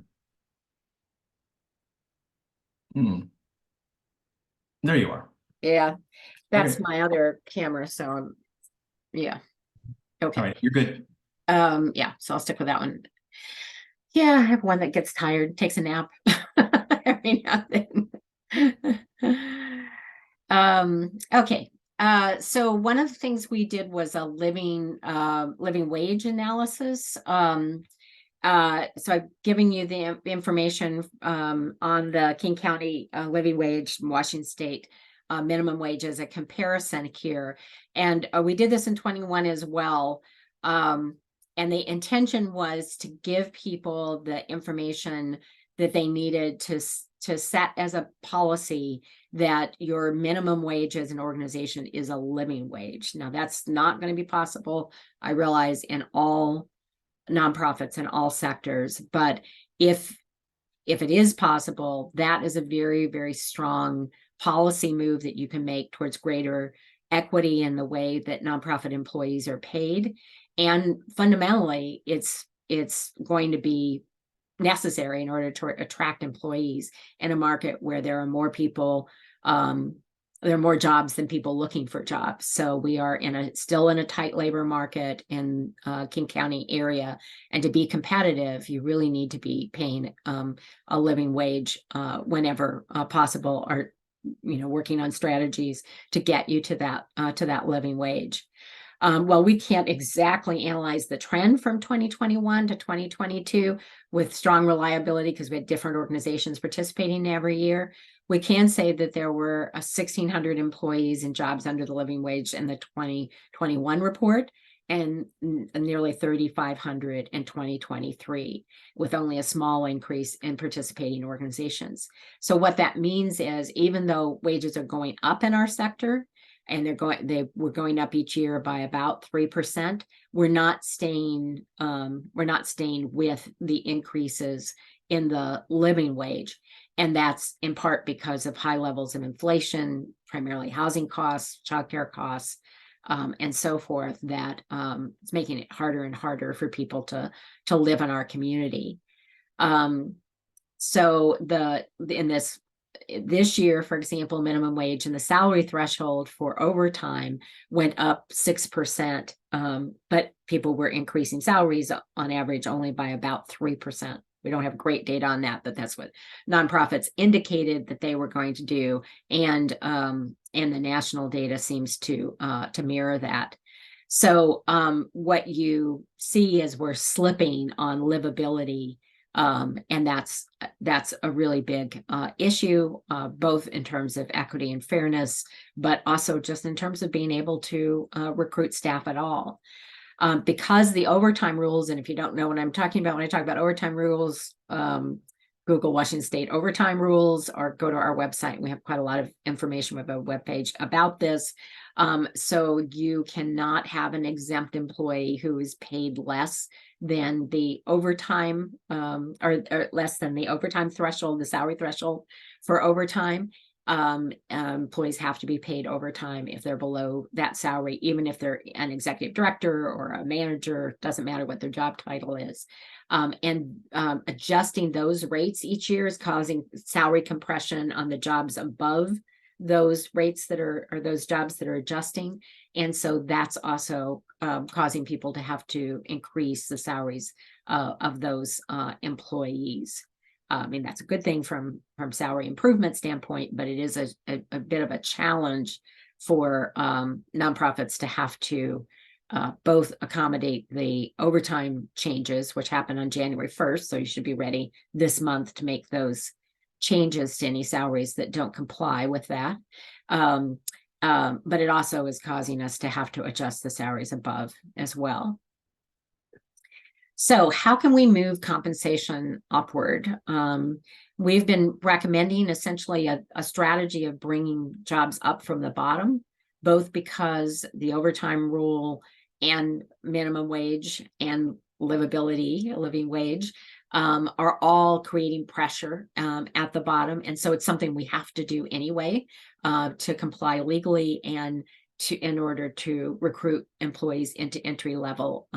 There you are. Yeah, that's Okay. my other camera. So yeah. Okay. All right, you're good. Yeah, so I'll stick with that one. Yeah, I have one that gets tired, takes a nap every now and then. Okay. So one of the things we did was a living wage analysis. So I'm giving you the information on the King County living wage, Washington State minimum wage as a comparison here. And we did this in 21 as well. And the intention was to give people the information that they needed to set as a policy that your minimum wage as an organization is a living wage. Now, that's not going to be possible, I realize, in all nonprofits in all sectors, but if it is possible, that is a very, very strong policy move that you can make towards greater equity in the way that nonprofit employees are paid. And fundamentally, it's going to be necessary in order to attract employees in a market where there are more people, there are more jobs than people looking for jobs. So we are still in a tight labor market in King County area. And to be competitive, you really need to be paying a living wage whenever possible, or working on strategies to get you to that living wage. Well, we can't exactly analyze the trend from 2021 to 2022 with strong reliability because we had different organizations participating every year. We can say that there were 1,600 employees in jobs under the living wage in the 2021 report, and nearly 3,500 in 2023, with only a small increase in participating organizations. So what that means is, even though wages are going up in our sector, and we're going up each year by about 3%, we're not staying with the increases in the living wage. And that's in part because of high levels of inflation, primarily housing costs, childcare costs, and so forth, that it's making it harder and harder for people to live in our community. So in this year, for example, minimum wage and the salary threshold for overtime went up 6%, but people were increasing salaries on average only by about 3%. We don't have great data on that, but that's what nonprofits indicated that they were going to do, and the national data seems to mirror that. So what you see is we're slipping on livability. And that's a really big issue, both in terms of equity and fairness, but also just in terms of being able to recruit staff at all. Because the overtime rules, and if you don't know what I'm talking about when I talk about overtime rules, Google Washington State overtime rules, or go to our website. We have quite a lot of information with a webpage about this. So you cannot have an exempt employee who is paid less than the overtime, or less than the overtime threshold, the salary threshold for overtime. Employees have to be paid overtime if they're below that salary, even if they're an executive director or a manager, doesn't matter what their job title is. Adjusting those rates each year is causing salary compression on the jobs above those rates that are, or those jobs that are adjusting. And so that's also causing people to have to increase the salaries of those employees. I mean, that's a good thing from salary improvement standpoint, but it is a bit of a challenge for nonprofits to have to both accommodate the overtime changes, which happen on January 1st. So you should be ready this month to make those changes to any salaries that don't comply with that. But it also is causing us to have to adjust the salaries above as well. So how can we move compensation upward? We've been recommending essentially a strategy of bringing jobs up from the bottom, both because the overtime rule and minimum wage and livability, a living wage, are all creating pressure at the bottom. And so it's something we have to do anyway to comply legally and in order to recruit employees into entry-level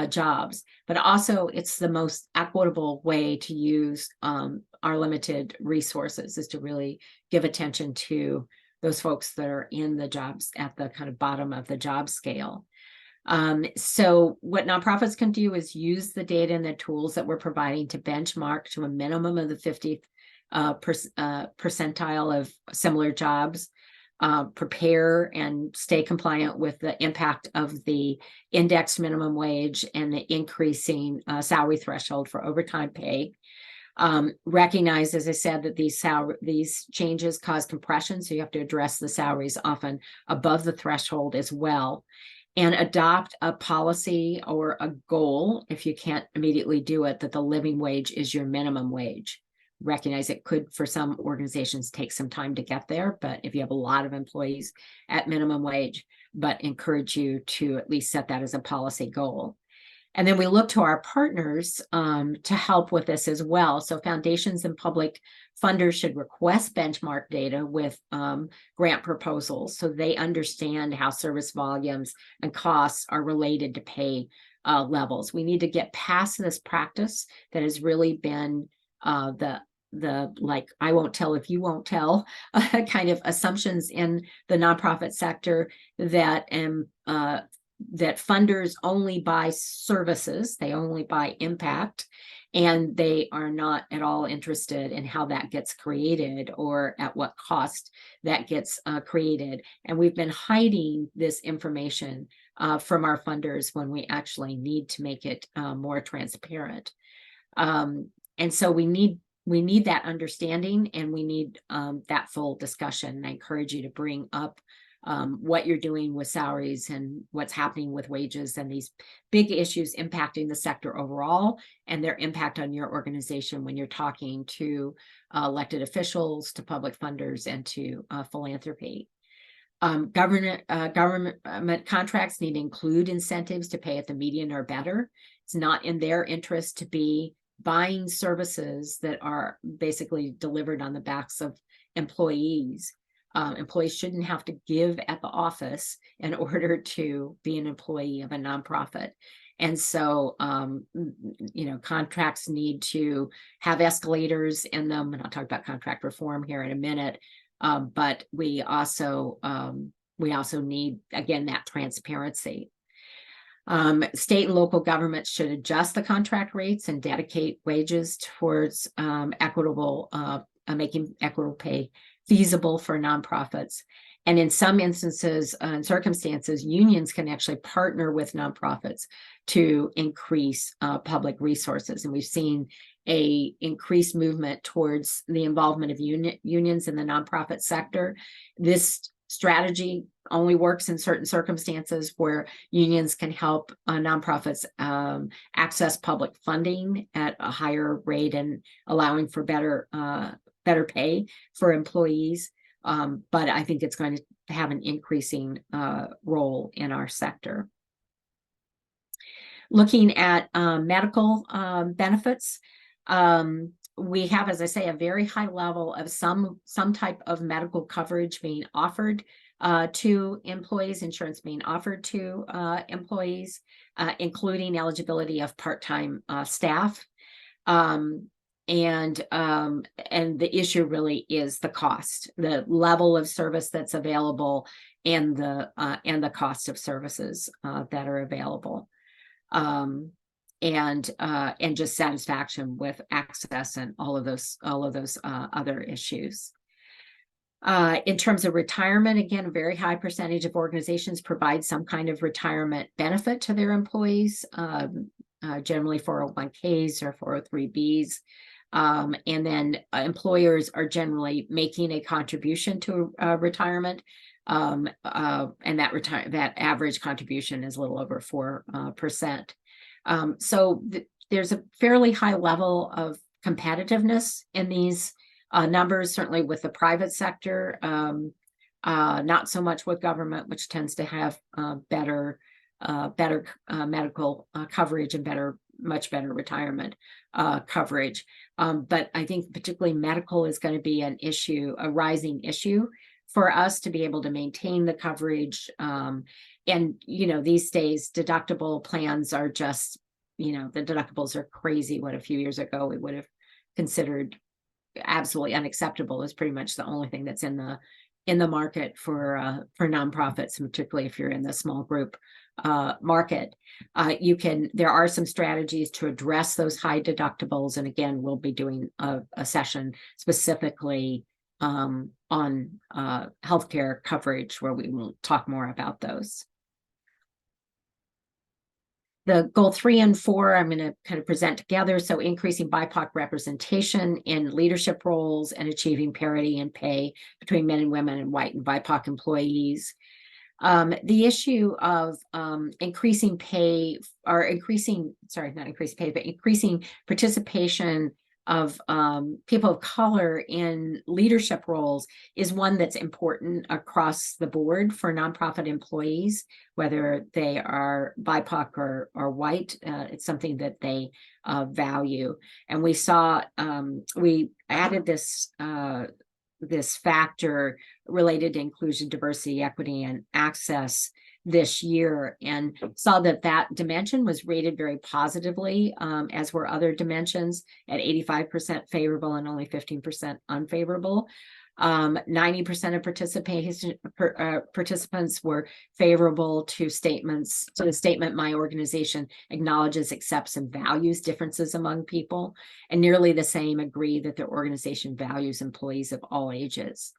jobs. But also it's the most equitable way to use our limited resources, is to really give attention to those folks that are in the jobs at the kind of bottom of the job scale. So what nonprofits can do is use the data and the tools that we're providing to benchmark to a minimum of the 50th percentile of similar jobs, prepare and stay compliant with the impact of the indexed minimum wage and the increasing salary threshold for overtime pay. Recognize, as I said, that these changes cause compression, so you have to address the salaries often above the threshold as well, and adopt a policy or a goal, if you can't immediately do it, that the living wage is your minimum wage. Recognize it could, for some organizations, take some time to get there, but if you have a lot of employees at minimum wage, but encourage you to at least set that as a policy goal. And then we look to our partners to help with this as well. So foundations and public funders should request benchmark data with grant proposals, so they understand how service volumes and costs are related to pay levels. We need to get past this practice that has really been the like, I won't tell if you won't tell kind of assumptions in the nonprofit sector, that that funders only buy services, they only buy impact, and they are not at all interested in how that gets created or at what cost that gets created. And we've been hiding this information from our funders when we actually need to make it more transparent. And so we need that understanding, and we need that full discussion. And I encourage you to bring up what you're doing with salaries and what's happening with wages and these big issues impacting the sector overall and their impact on your organization when you're talking to elected officials, to public funders, and to philanthropy. Government contracts need to include incentives to pay at the median or better. It's not in their interest to be buying services that are basically delivered on the backs of employees. Employees shouldn't have to give at the office in order to be an employee of a nonprofit. And so, contracts need to have escalators in them, and I'll talk about contract reform here in a minute. But we also need, again, that transparency. State and local governments should adjust the contract rates and dedicate wages towards making equitable pay feasible for nonprofits. And in some instances and circumstances, unions can actually partner with nonprofits to increase public resources. And we've seen a increased movement towards the involvement of unions in the nonprofit sector. This strategy only works in certain circumstances where unions can help nonprofits access public funding at a higher rate and allowing for better pay for employees. But I think it's going to have an increasing role in our sector. Looking at medical benefits, we have, as I say, a very high level of some type of medical coverage being offered to employees, insurance being offered to employees, including eligibility of part-time staff. And the issue really is the cost, the level of service that's available, and the cost of services that are available, and just satisfaction with access and all of those other issues. In terms of retirement, again, a very high percentage of organizations provide some kind of retirement benefit to their employees, generally 401ks or 403bs. And then employers are generally making a contribution to retirement, and that average contribution is a little over 4%. So there's a fairly high level of competitiveness in these numbers, certainly with the private sector, not so much with government, which tends to have better medical coverage and much better retirement coverage. But I think particularly medical is going to be a rising issue for us to be able to maintain the coverage. And, these days deductible plans are just, the deductibles are crazy. What a few years ago we would have considered absolutely unacceptable is pretty much the only thing that's in the market for nonprofits, particularly if you're in the small group market. There are some strategies to address those high deductibles, and again, we'll be doing a session specifically on healthcare coverage where we will talk more about those. The goal 3 and 4, I'm going to kind of present together. So increasing BIPOC representation in leadership roles and achieving parity in pay between men and women and white and BIPOC employees. The issue of increasing participation of people of color in leadership roles is one that's important across the board for nonprofit employees, whether they are BIPOC or white. It's something that they value. And we added this factor related to inclusion, diversity, equity, and access this year, and saw that dimension was rated very positively, as were other dimensions, at 85% favorable and only 15% unfavorable. 90% of participants were favorable to the statement, my organization acknowledges, accepts, and values differences among people, and nearly the same agree that their organization values employees of all ages.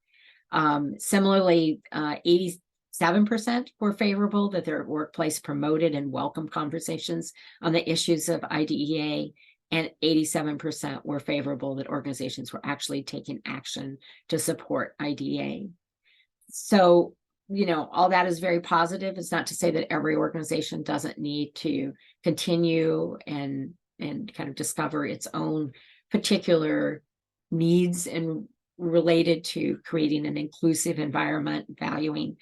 Similarly, 87% were favorable that their workplace promoted and welcomed conversations on the issues of IDEA, and 87% were favorable that organizations were actually taking action to support IDEA. So, all that is very positive. It's not to say that every organization doesn't need to continue and kind of discover its own particular needs and related to creating an inclusive environment, valuing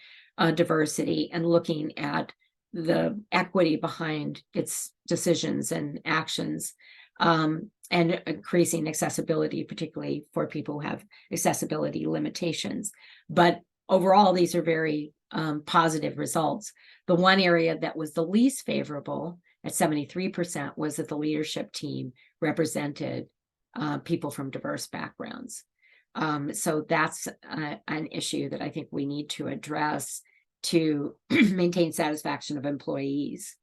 diversity, and looking at the equity behind its decisions and actions. And and increasing accessibility, particularly for people who have accessibility limitations. But overall, these are very positive results. The one area that was the least favorable at 73% was that the leadership team represented people from diverse backgrounds. So that's an issue that I think we need to address to maintain satisfaction of employees.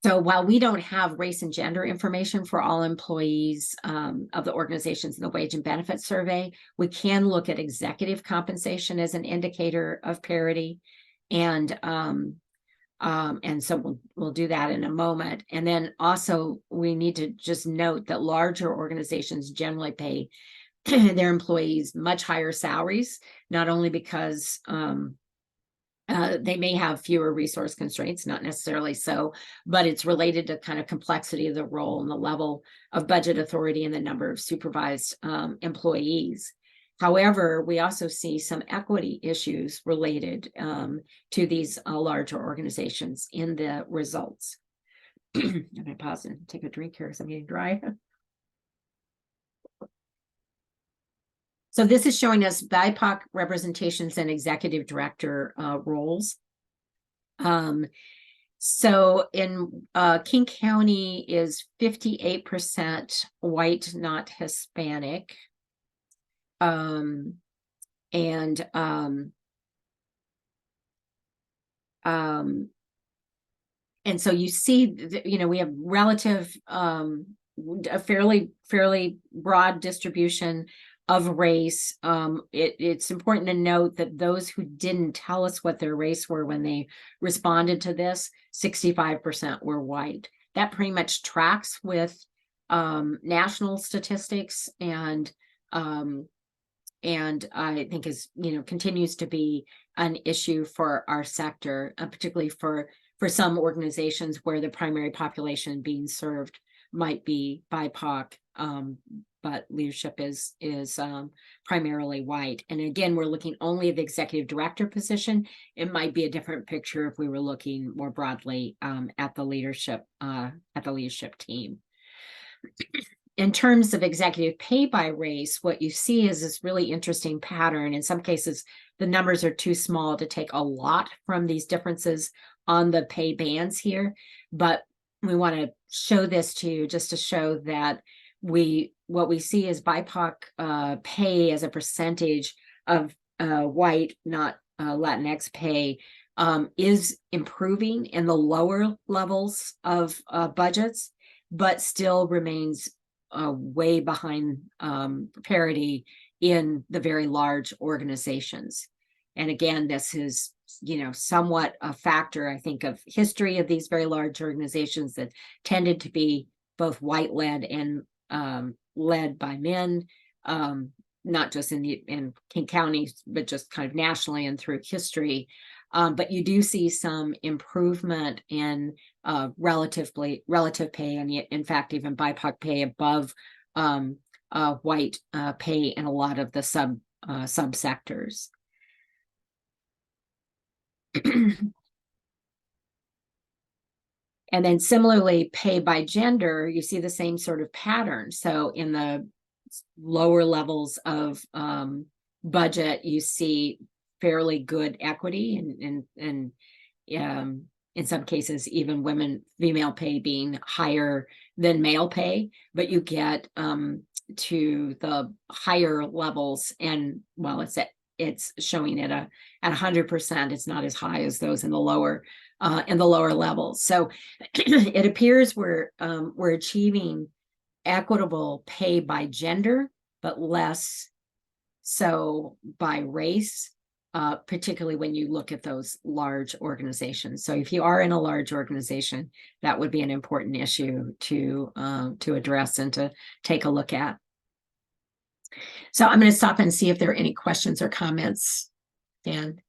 So while we don't have race and gender information for all employees of the organizations in the wage and benefit survey, we can look at executive compensation as an indicator of parity. And so we'll do that in a moment. And then also we need to just note that larger organizations generally pay their employees much higher salaries, not only because they may have fewer resource constraints, not necessarily so, but it's related to kind of complexity of the role and the level of budget authority and the number of supervised employees. However, we also see some equity issues related to these larger organizations in the results. I'm going to pause and take a drink here because I'm getting dry. So this is showing us BIPOC representations and executive director roles. So in King County is 58% white, not Hispanic. And so you see, we have relative, a fairly broad distribution of race. It's important to note that those who didn't tell us what their race were when they responded to this, 65% were white. That pretty much tracks with national statistics, and I think is, continues to be an issue for our sector, particularly for some organizations where the primary population being served might be BIPOC, but leadership is primarily white. And again, we're looking only at the executive director position. It might be a different picture if we were looking more broadly at the leadership team. In terms of executive pay by race, what you see is this really interesting pattern. In some cases, the numbers are too small to take a lot from these differences on the pay bands here, but we want to show this to you just to show that what we see is BIPOC pay as a percentage of white, not Latinx pay, is improving in the lower levels of budgets, but still remains way behind parity in the very large organizations. And again, this is, somewhat a factor, I think, of history of these very large organizations that tended to be both white-led and led by men, not just in King County, but just kind of nationally and through history. But you do see some improvement in relative pay, and in fact, even BIPOC pay above white pay in a lot of the subsectors. And then similarly, pay by gender, you see the same sort of pattern. So in the lower levels of budget, you see fairly good equity, and in some cases, even female pay being higher than male pay. But you get to the higher levels, and while it's showing it at 100%, it's not as high as those in the lower levels. So it appears we're achieving equitable pay by gender, but less so by race, particularly when you look at those large organizations. So if you are in a large organization, that would be an important issue to address and to take a look at. So I'm going to stop and see if there are any questions or comments, Dan.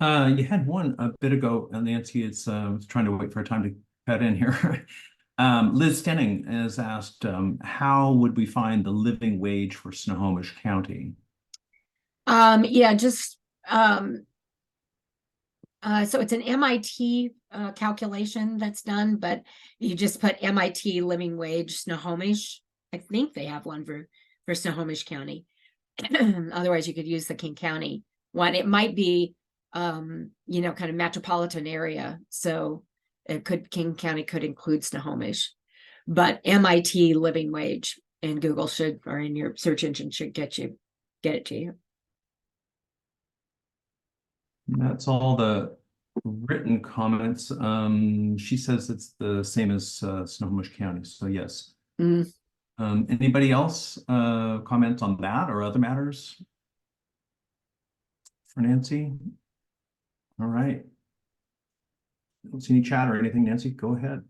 You had one a bit ago, Nancy. It's trying to wait for a time to cut in here. Liz Stenning has asked, how would we find the living wage for Snohomish County? Yeah, just So it's an MIT calculation that's done, but you just put MIT living wage Snohomish. I think they have one for Snohomish County. Otherwise, you could use the King County one. It might be, kind of metropolitan area. So King County could include Snohomish, but MIT living wage in Google should, or in your search engine should get it to you. That's all the written comments. She says it's the same as Snohomish County, so yes. Mm. Anybody else comment on that or other matters for Nancy? All right. Don't see any chat or anything, Nancy. Go ahead.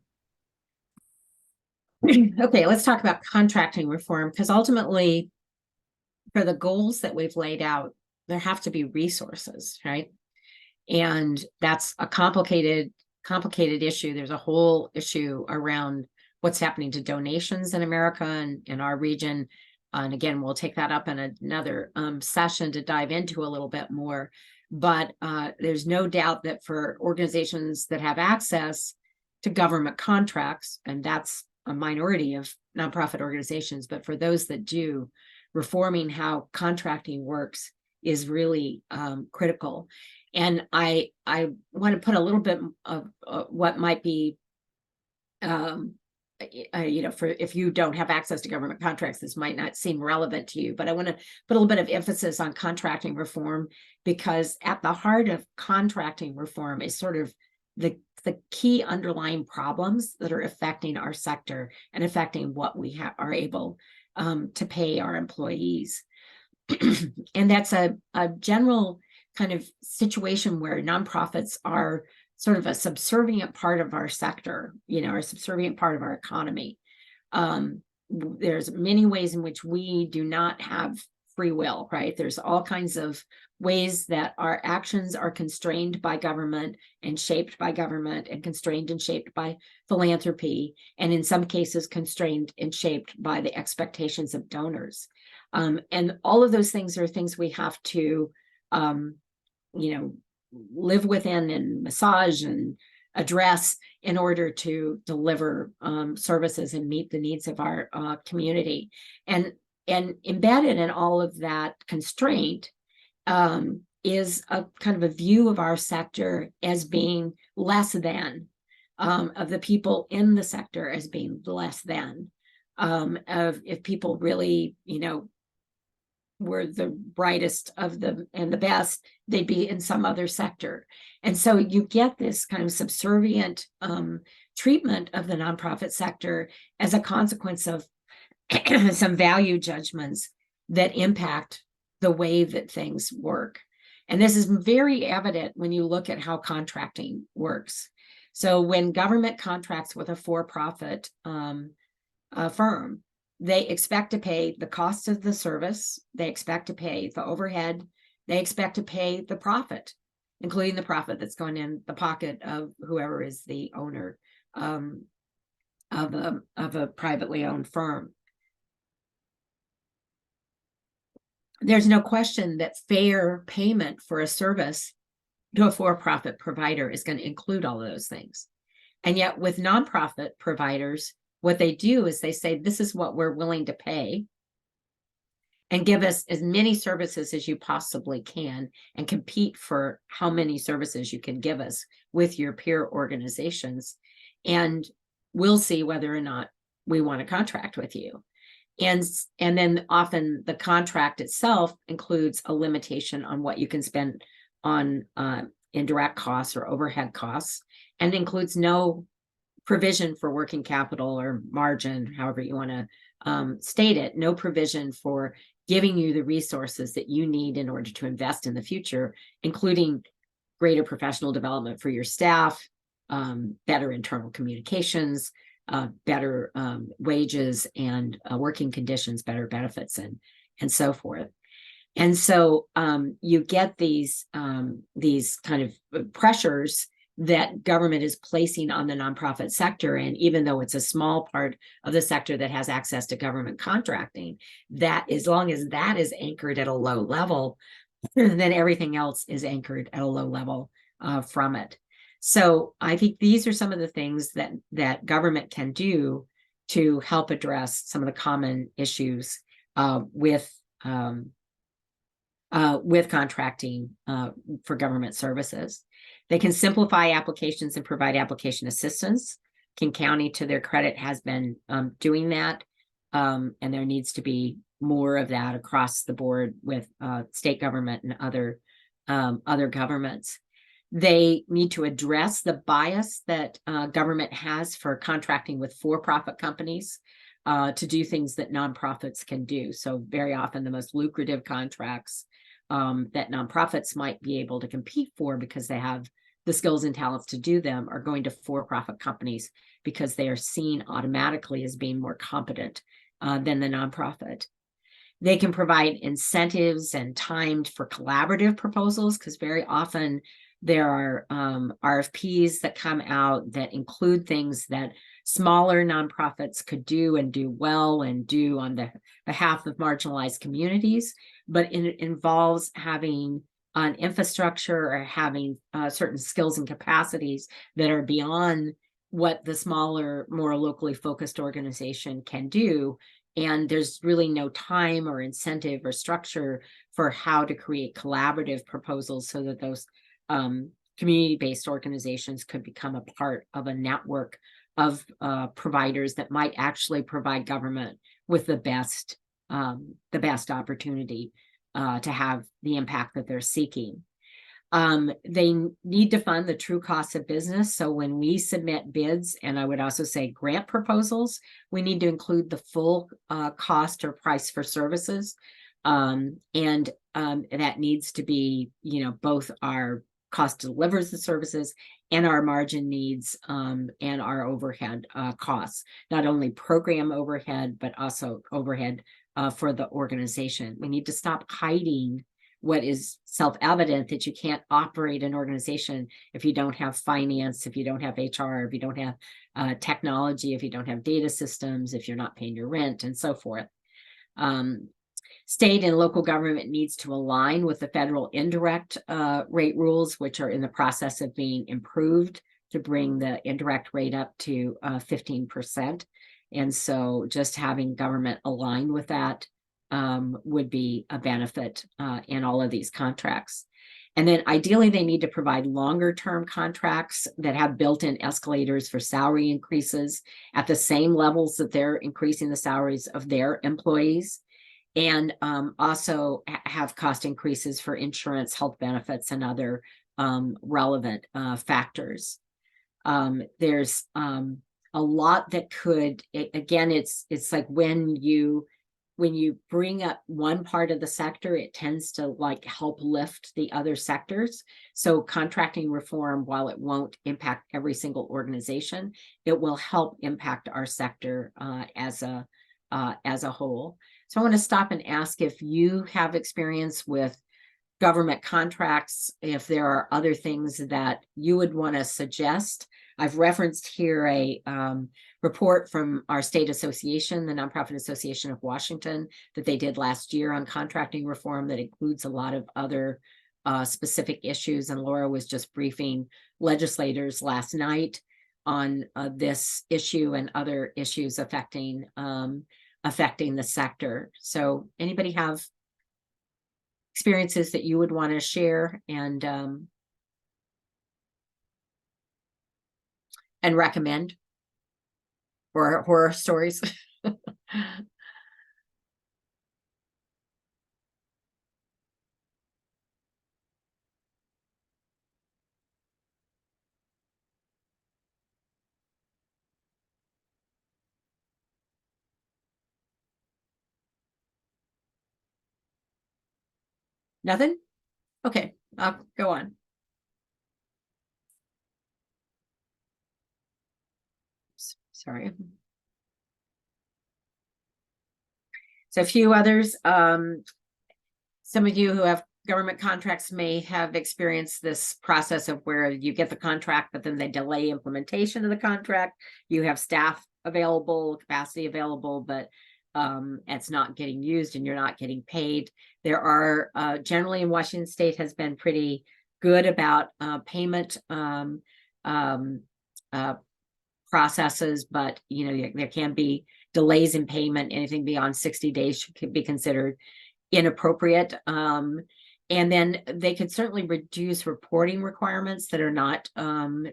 Okay, let's talk about contracting reform, because ultimately, for the goals that we've laid out, there have to be resources, right? And that's a complicated issue. There's a whole issue around what's happening to donations in America and in our region. And again, we'll take that up in another session to dive into a little bit more. But there's no doubt that for organizations that have access to government contracts, and that's a minority of nonprofit organizations, but for those that do, reforming how contracting works is really critical. And I want to put a little bit of what might be, for if you don't have access to government contracts, this might not seem relevant to you, but I want to put a little bit of emphasis on contracting reform, because at the heart of contracting reform is sort of the key underlying problems that are affecting our sector and affecting what we are able to pay our employees. And that's a general kind of situation where nonprofits are sort of a subservient part of our sector, a subservient part of our economy. There's many ways in which we do not have free will, right? There's all kinds of ways that our actions are constrained by government and shaped by government, and constrained and shaped by philanthropy, and in some cases constrained and shaped by the expectations of donors. And all of those things are things we have to live within and massage and address in order to deliver services and meet the needs of our community. And embedded in all of that constraint is a kind of a view of our sector as being less than, of the people in the sector as being less than, of if people really, were the brightest of them and the best, they'd be in some other sector. And so you get this kind of subservient treatment of the nonprofit sector as a consequence of some value judgments that impact the way that things work. And this is very evident when you look at how contracting works. So when government contracts with a for-profit firm, they expect to pay the cost of the service, they expect to pay the overhead, they expect to pay the profit, including the profit that's going in the pocket of whoever is the owner of a privately owned firm. There's no question that fair payment for a service to a for-profit provider is going to include all of those things. And yet with nonprofit providers, what they do is they say, this is what we're willing to pay, and give us as many services as you possibly can, and compete for how many services you can give us with your peer organizations. And we'll see whether or not we want to contract with you. And then often the contract itself includes a limitation on what you can spend on indirect costs or overhead costs, and includes no provision for working capital or margin, however you want to state it, no provision for giving you the resources that you need in order to invest in the future, including greater professional development for your staff, better internal communications, better wages and working conditions, better benefits, and so forth. And so you get these kind of pressures that government is placing on the nonprofit sector. And even though it's a small part of the sector that has access to government contracting, that as long as that is anchored at a low level, then everything else is anchored at a low level from it. So I think these are some of the things that government can do to help address some of the common issues with contracting for government services. They can simplify applications and provide application assistance. King County, to their credit, has been doing that, and there needs to be more of that across the board with state government and other governments. They need to address the bias that government has for contracting with for-profit companies to do things that nonprofits can do. So very often the most lucrative contracts that nonprofits might be able to compete for because they have the skills and talents to do them are going to for-profit companies because they are seen automatically as being more competent than the nonprofit. They can provide incentives and timed for collaborative proposals because very often there are RFPs that come out that include things that smaller nonprofits could do and do well and do on the behalf of marginalized communities, but it involves having an infrastructure or having certain skills and capacities that are beyond what the smaller, more locally focused organization can do. And there's really no time or incentive or structure for how to create collaborative proposals so that those community-based organizations could become a part of a network of providers that might actually provide government with the best opportunity to have the impact that they're seeking. They need to fund the true costs of business. So when we submit bids, and I would also say grant proposals, we need to include the full cost or price for services. And that needs to be, both our cost to deliver the services and our margin needs and our overhead costs, not only program overhead, but also overhead for the organization. We need to stop hiding what is self-evident, that you can't operate an organization if you don't have finance, if you don't have HR, if you don't have technology, if you don't have data systems, if you're not paying your rent, and so forth. State and local government needs to align with the federal indirect rate rules, which are in the process of being improved to bring the indirect rate up to 15%. And so just having government aligned with that would be a benefit in all of these contracts. And then ideally, they need to provide longer term contracts that have built-in escalators for salary increases at the same levels that they're increasing the salaries of their employees. And also have cost increases for insurance, health benefits, and other relevant factors. There's a lot that could, again, it's like when you bring up one part of the sector, it tends to like help lift the other sectors. So contracting reform, while it won't impact every single organization, it will help impact our sector as a whole. So I want to stop and ask if you have experience with government contracts, if there are other things that you would want to suggest. I've referenced here a report from our state association, the Nonprofit Association of Washington, that they did last year on contracting reform that includes a lot of other specific issues. And Laura was just briefing legislators last night on this issue and other issues affecting the sector. So anybody have experiences that you would want to share and recommend, or horror stories? Nothing? Okay, I'll go on. Sorry. So a few others. Some of you who have government contracts may have experienced this process of where you get the contract, but then they delay implementation of the contract. You have staff available, capacity available, but it's not getting used and you're not getting paid. There are generally in Washington State has been pretty good about payment processes, but there can be delays in payment. Anything beyond 60 days should be considered inappropriate. And then they could certainly reduce reporting requirements that are not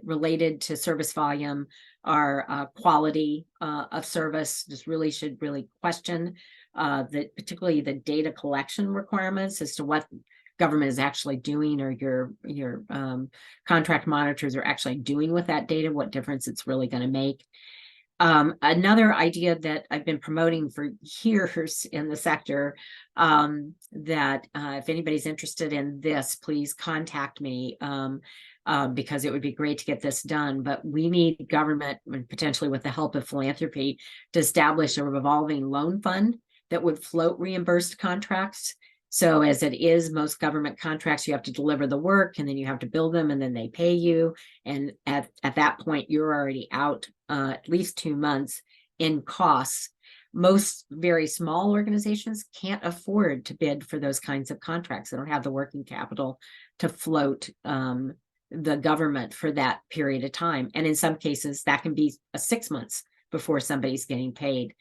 related to service volume or quality of service. Just should really question particularly the data collection requirements as to what government is actually doing, or your contract monitors are actually doing with that data, what difference it's really going to make. Another idea that I've been promoting for years in the sector, that if anybody's interested in this, please contact me, because it would be great to get this done. But we need government, and potentially with the help of philanthropy, to establish a revolving loan fund that would float reimbursed contracts. So as it is, most government contracts, you have to deliver the work and then you have to bill them and then they pay you. And at that point, you're already out at least 2 months in costs. Most very small organizations can't afford to bid for those kinds of contracts. They don't have the working capital to float the government for that period of time. And in some cases, that can be 6 months before somebody's getting paid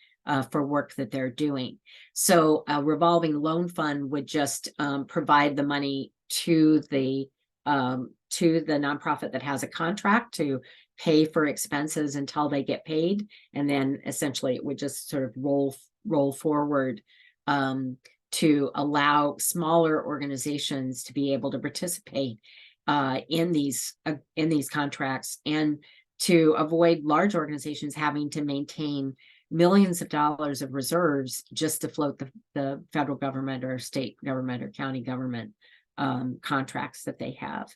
for work that they're doing. So a revolving loan fund would just provide the money to the nonprofit that has a contract to pay for expenses until they get paid, and then essentially it would just sort of roll forward to allow smaller organizations to be able to participate in these contracts, and to avoid large organizations having to maintain millions of dollars of reserves just to float the federal government or state government or county government contracts that they have.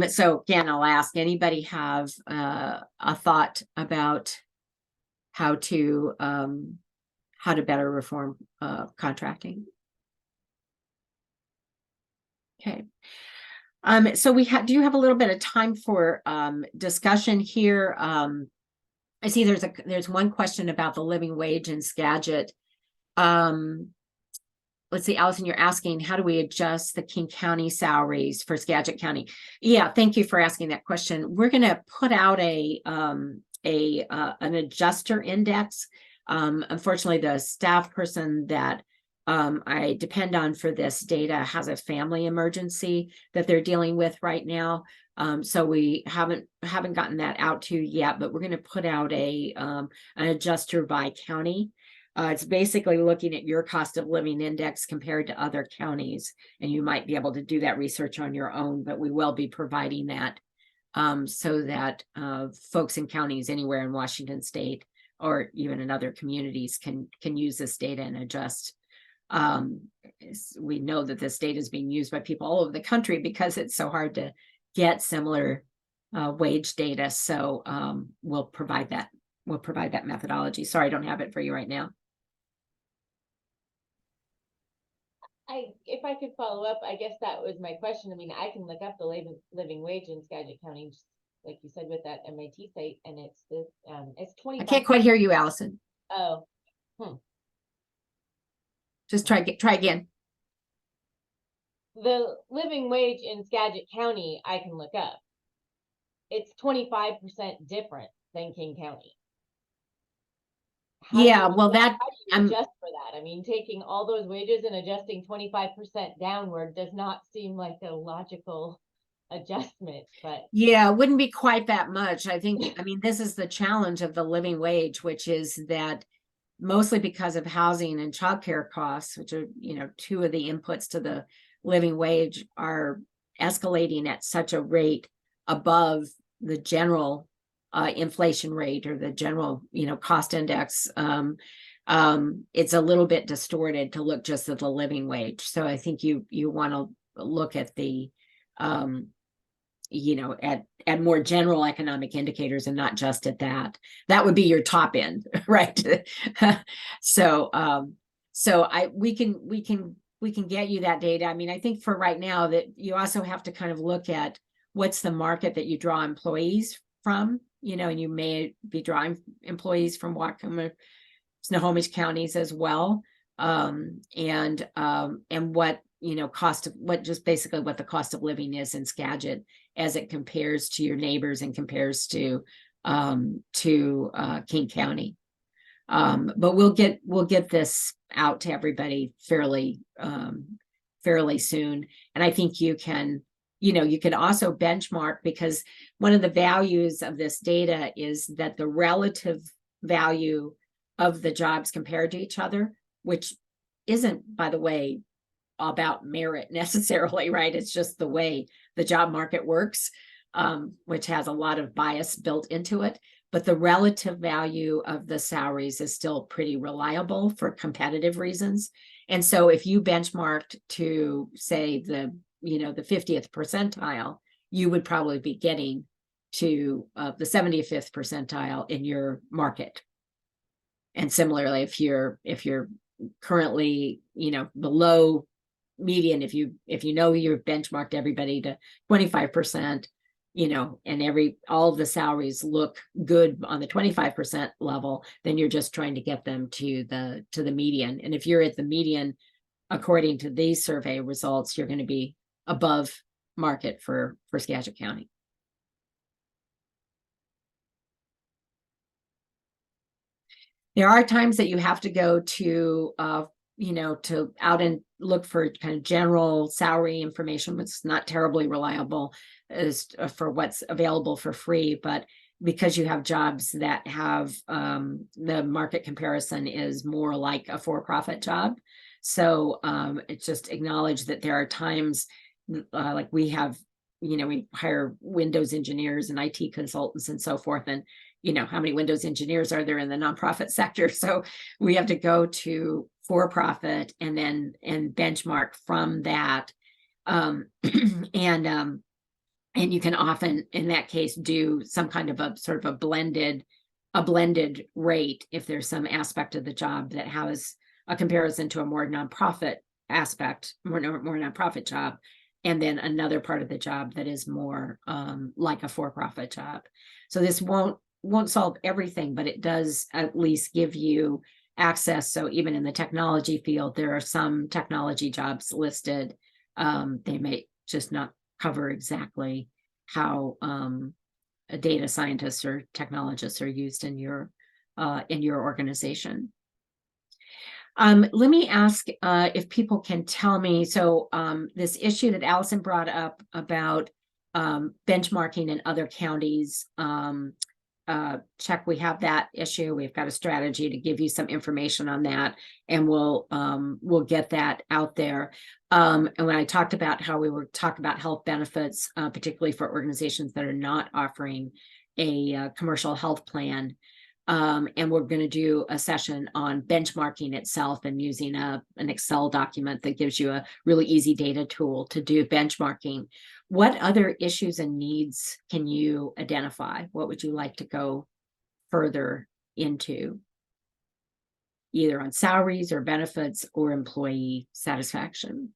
So again, I'll ask, anybody have a thought about how to better reform contracting? Okay. So we do have a little bit of time for discussion here. I see there's one question about the living wage in Skagit. Let's see, Allison, you're asking, how do we adjust the King County salaries for Skagit County? Yeah, thank you for asking that question. We're going to put out an adjuster index. Unfortunately, the staff person that I depend on for this data has a family emergency that they're dealing with right now. So we haven't gotten that out to you yet, but we're going to put out an adjuster by county. It's basically looking at your cost of living index compared to other counties, and you might be able to do that research on your own, but we will be providing that so that folks in counties anywhere in Washington state or even in other communities can use this data and adjust. We know that this data is being used by people all over the country because it's so hard to get similar wage data. So we'll provide that. We'll provide that methodology. Sorry, I don't have it for you right now. If I could follow up, I guess that was my question. I mean, I can look up the living wage in Skagit County, just like you said, with that MIT site, and it's 25. I can't quite hear you, Allison. Oh, Just try again. The living wage in Skagit County, I can look up. It's 25% different than King County. Yeah, well, that how do you adjust for that? I mean, taking all those wages and adjusting 25% downward does not seem like a logical adjustment, but yeah, it wouldn't be quite that much. I think, I mean, this is the challenge of the living wage, which is that mostly because of housing and childcare costs, which are, two of the inputs to the living wage, are escalating at such a rate above the general inflation rate or the general, cost index. It's a little bit distorted to look just at the living wage. So I think you want to look at the, at more general economic indicators and not just at that. That would be your top end, right? So we can get you that data. I mean, I think for right now that you also have to kind of look at what's the market that you draw employees from, and you may be drawing employees from Whatcom, Snohomish counties as well. And what, cost of just basically what the cost of living is in Skagit as it compares to your neighbors and compares to King County. But we'll get this out to everybody fairly soon. And I think you can also benchmark, because one of the values of this data is that the relative value of the jobs compared to each other, which isn't, by the way, about merit necessarily, right? It's just the way the job market works, which has a lot of bias built into it. But the relative value of the salaries is still pretty reliable for competitive reasons. And so if you benchmarked to, say, the 50th percentile, you would probably be getting to the 75th percentile in your market. And similarly, if you're currently, below median, if you've benchmarked everybody to 25%, and all of the salaries look good on the 25% level, then you're just trying to get them to the median. And if you're at the median, according to these survey results, you're going to be above market for Skagit County. There are times that you have to go to to out and look for kind of general salary information, which is not terribly reliable as for what's available for free. But because you have jobs that have the market comparison is more like a for-profit job. So it's just acknowledge that there are times like we have, we hire Windows engineers and IT consultants and so forth. And how many Windows engineers are there in the nonprofit sector? So we have to go to for-profit and benchmark from that. And you can often, in that case, do some kind of a sort of a blended rate if there's some aspect of the job that has a comparison to a more nonprofit aspect, more nonprofit job, and then another part of the job that is more like a for-profit job. So this won't solve everything, but it does at least give you access. So even in the technology field, there are some technology jobs listed. They may just not cover exactly how data scientists or technologists are used in your organization. Let me ask if people can tell me, so this issue that Allison brought up about benchmarking in other counties, check, we have that issue. We've got a strategy to give you some information on that, and we'll get that out there. And when I talked about how we were talking about health benefits, particularly for organizations that are not offering a commercial health plan, and we're going to do a session on benchmarking itself and using an Excel document that gives you a really easy data tool to do benchmarking. What other issues and needs can you identify? What would you like to go further into, either on salaries or benefits or employee satisfaction?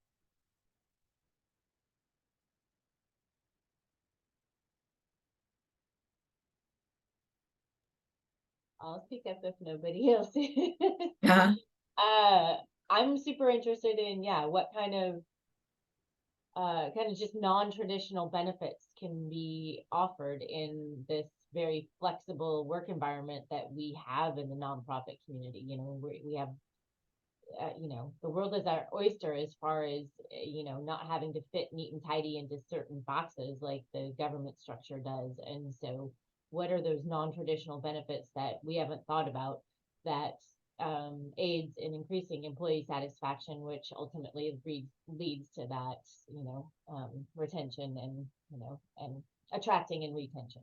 I'll speak up if nobody else. Uh-huh. I'm super interested in, what kind of just non-traditional benefits can be offered in this very flexible work environment that we have in the nonprofit community. We have, the world is our oyster as far as, not having to fit neat and tidy into certain boxes like the government structure does. And so what are those non-traditional benefits that we haven't thought about that aids in increasing employee satisfaction, which ultimately leads to that, retention and attracting and retention.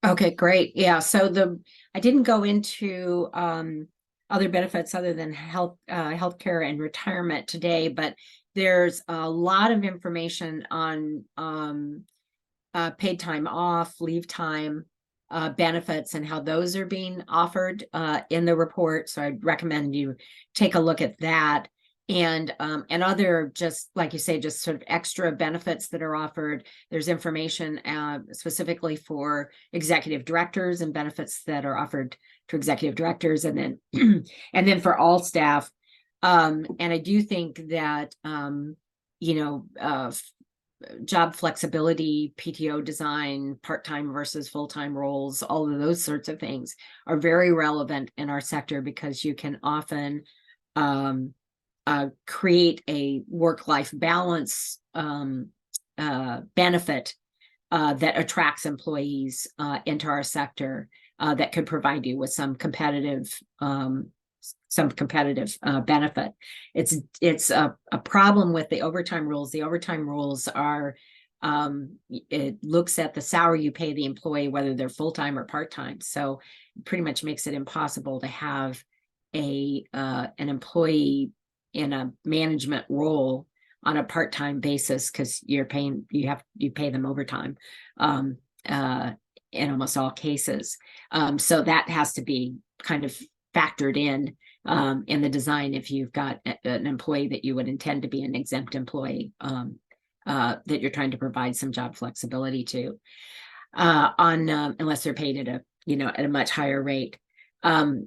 Okay, great. Yeah. So I didn't go into other benefits other than healthcare and retirement today, but there's a lot of information on paid time off, leave time, benefits, and how those are being offered in the report. So I'd recommend you take a look at that, and other, just like you say, just sort of extra benefits that are offered. There's information specifically for executive directors and benefits that are offered to executive directors, and then and then for all staff. And I do think that job flexibility, PTO design, part-time versus full-time roles, all of those sorts of things are very relevant in our sector, because you can often create a work-life balance benefit that attracts employees into our sector, that could provide you with some competitive benefit. It's a problem with the overtime rules. The overtime rules are, it looks at the salary you pay the employee, whether they're full-time or part-time. So it pretty much makes it impossible to have an employee in a management role on a part-time basis, because you pay them overtime in almost all cases. So that has to be kind of factored in the design if you've got an employee that you would intend to be an exempt employee, that you're trying to provide some job flexibility to, unless they're paid at a much higher rate. But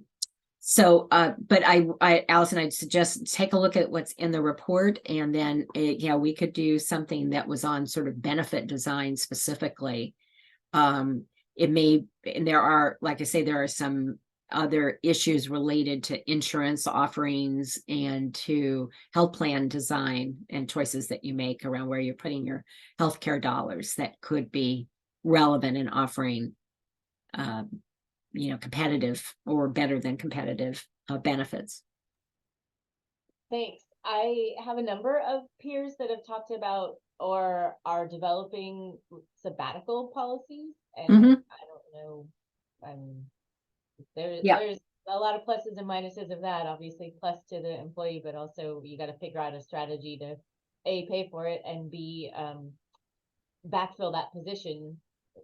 Allison, I'd suggest take a look at what's in the report, and then we could do something that was on sort of benefit design specifically. It may, and there are, like I say, there are some other issues related to insurance offerings and to health plan design and choices that you make around where you're putting your healthcare dollars that could be relevant in offering competitive or better than competitive benefits. Thanks. I have a number of peers that have talked about or are developing sabbatical policies, and I don't know. There's a lot of pluses and minuses of that. Obviously, plus to the employee, but also you got to figure out a strategy to A, pay for it, and B, backfill that position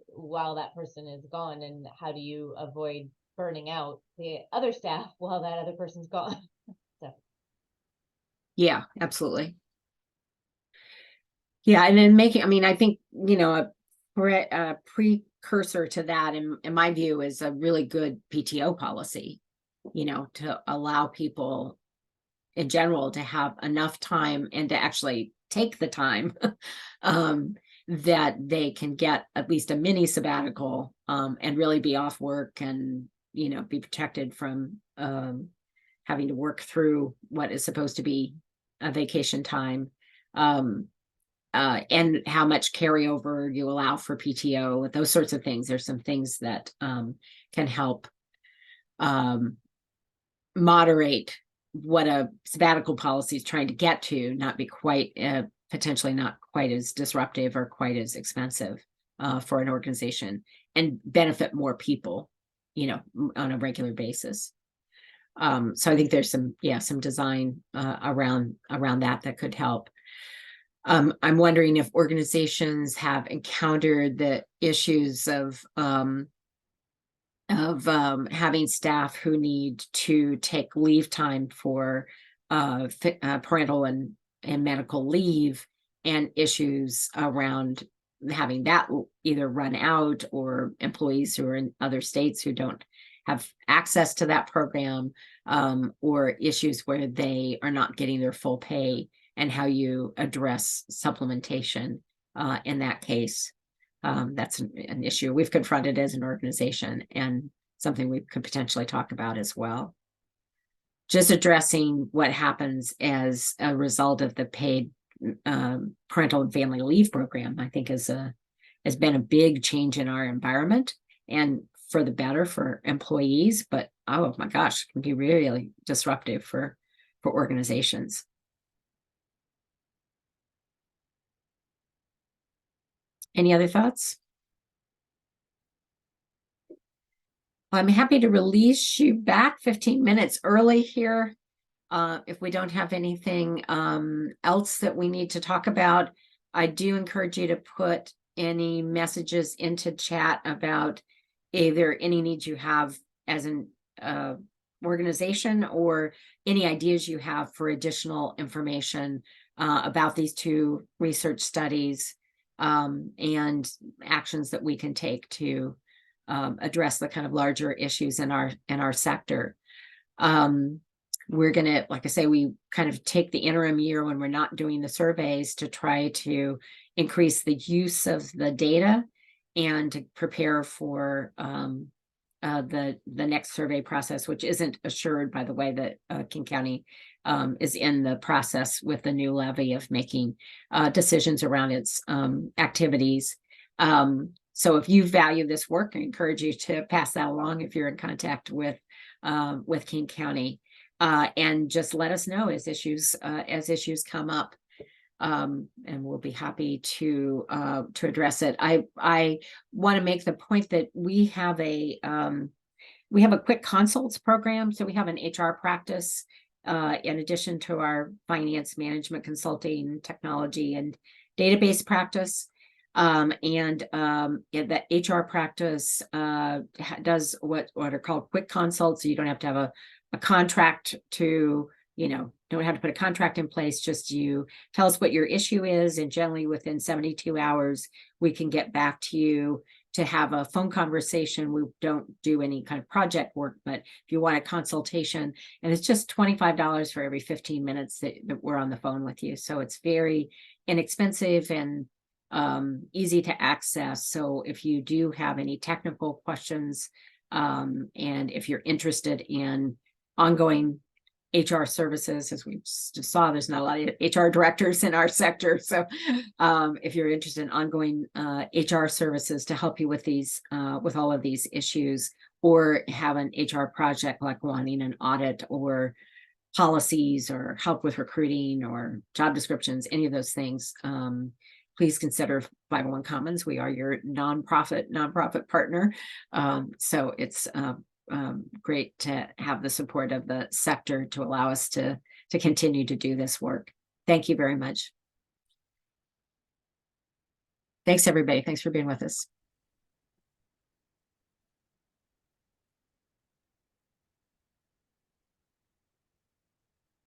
while that person is gone. And how do you avoid burning out the other staff while that other person's gone? So. Yeah, absolutely. Yeah, and then I think, a precursor to that, in my view, is a really good PTO policy, to allow people in general to have enough time and to actually take the time that they can get at least a mini sabbatical, and really be off work and, be protected from having to work through what is supposed to be a vacation time. And how much carryover you allow for PTO, those sorts of things. There's some things that can help moderate what a sabbatical policy is trying to get to, not be quite, potentially not quite as disruptive or quite as expensive for an organization, and benefit more people, on a regular basis. So I think there's some design around that could help. I'm wondering if organizations have encountered the issues of having staff who need to take leave time for parental and medical leave, and issues around having that either run out, or employees who are in other states who don't have access to that program, or issues where they are not getting their full pay, and how you address supplementation in that case. That's an issue we've confronted as an organization, and something we could potentially talk about as well. Just addressing what happens as a result of the paid parental and family leave program, I think has been a big change in our environment, and for the better for employees, but oh my gosh, it can be really disruptive for organizations. Any other thoughts? I'm happy to release you back 15 minutes early here. If we don't have anything else that we need to talk about, I do encourage you to put any messages into chat about either any needs you have as an organization, or any ideas you have for additional information about these two research studies, and actions that we can take to address the kind of larger issues in our sector. we're gonna, like I say, we kind of take the interim year when we're not doing the surveys to try to increase the use of the data and to prepare for the next survey process, which isn't assured by the way that King County is in the process with the new levy of making decisions around its activities. So if you value this work, I encourage you to pass that along if you're in contact with King County, and just let us know as issues come up. And we'll be happy to address it. I want to make the point that we have a quick consults program. So we have an HR practice in addition to our finance management consulting, technology, and database practice. That HR practice does what are called quick consults. So you don't have to have a contract to, don't have to put a contract in place. Just you tell us what your issue is, and generally within 72 hours, we can get back to you to have a phone conversation. We don't do any kind of project work, but if you want a consultation, and it's just $25 for every 15 minutes that we're on the phone with you. So it's very inexpensive and easy to access. So if you do have any technical questions, and if you're interested in ongoing HR services, as we just saw, there's not a lot of HR directors in our sector. So if you're interested in ongoing HR services to help you with these, with all of these issues, or have an HR project like wanting an audit or policies or help with recruiting or job descriptions, any of those things, please consider 501 Commons. We are your nonprofit partner. So it's great to have the support of the sector to allow us to continue to do this work. Thank you very much. Thanks, everybody. Thanks for being with us.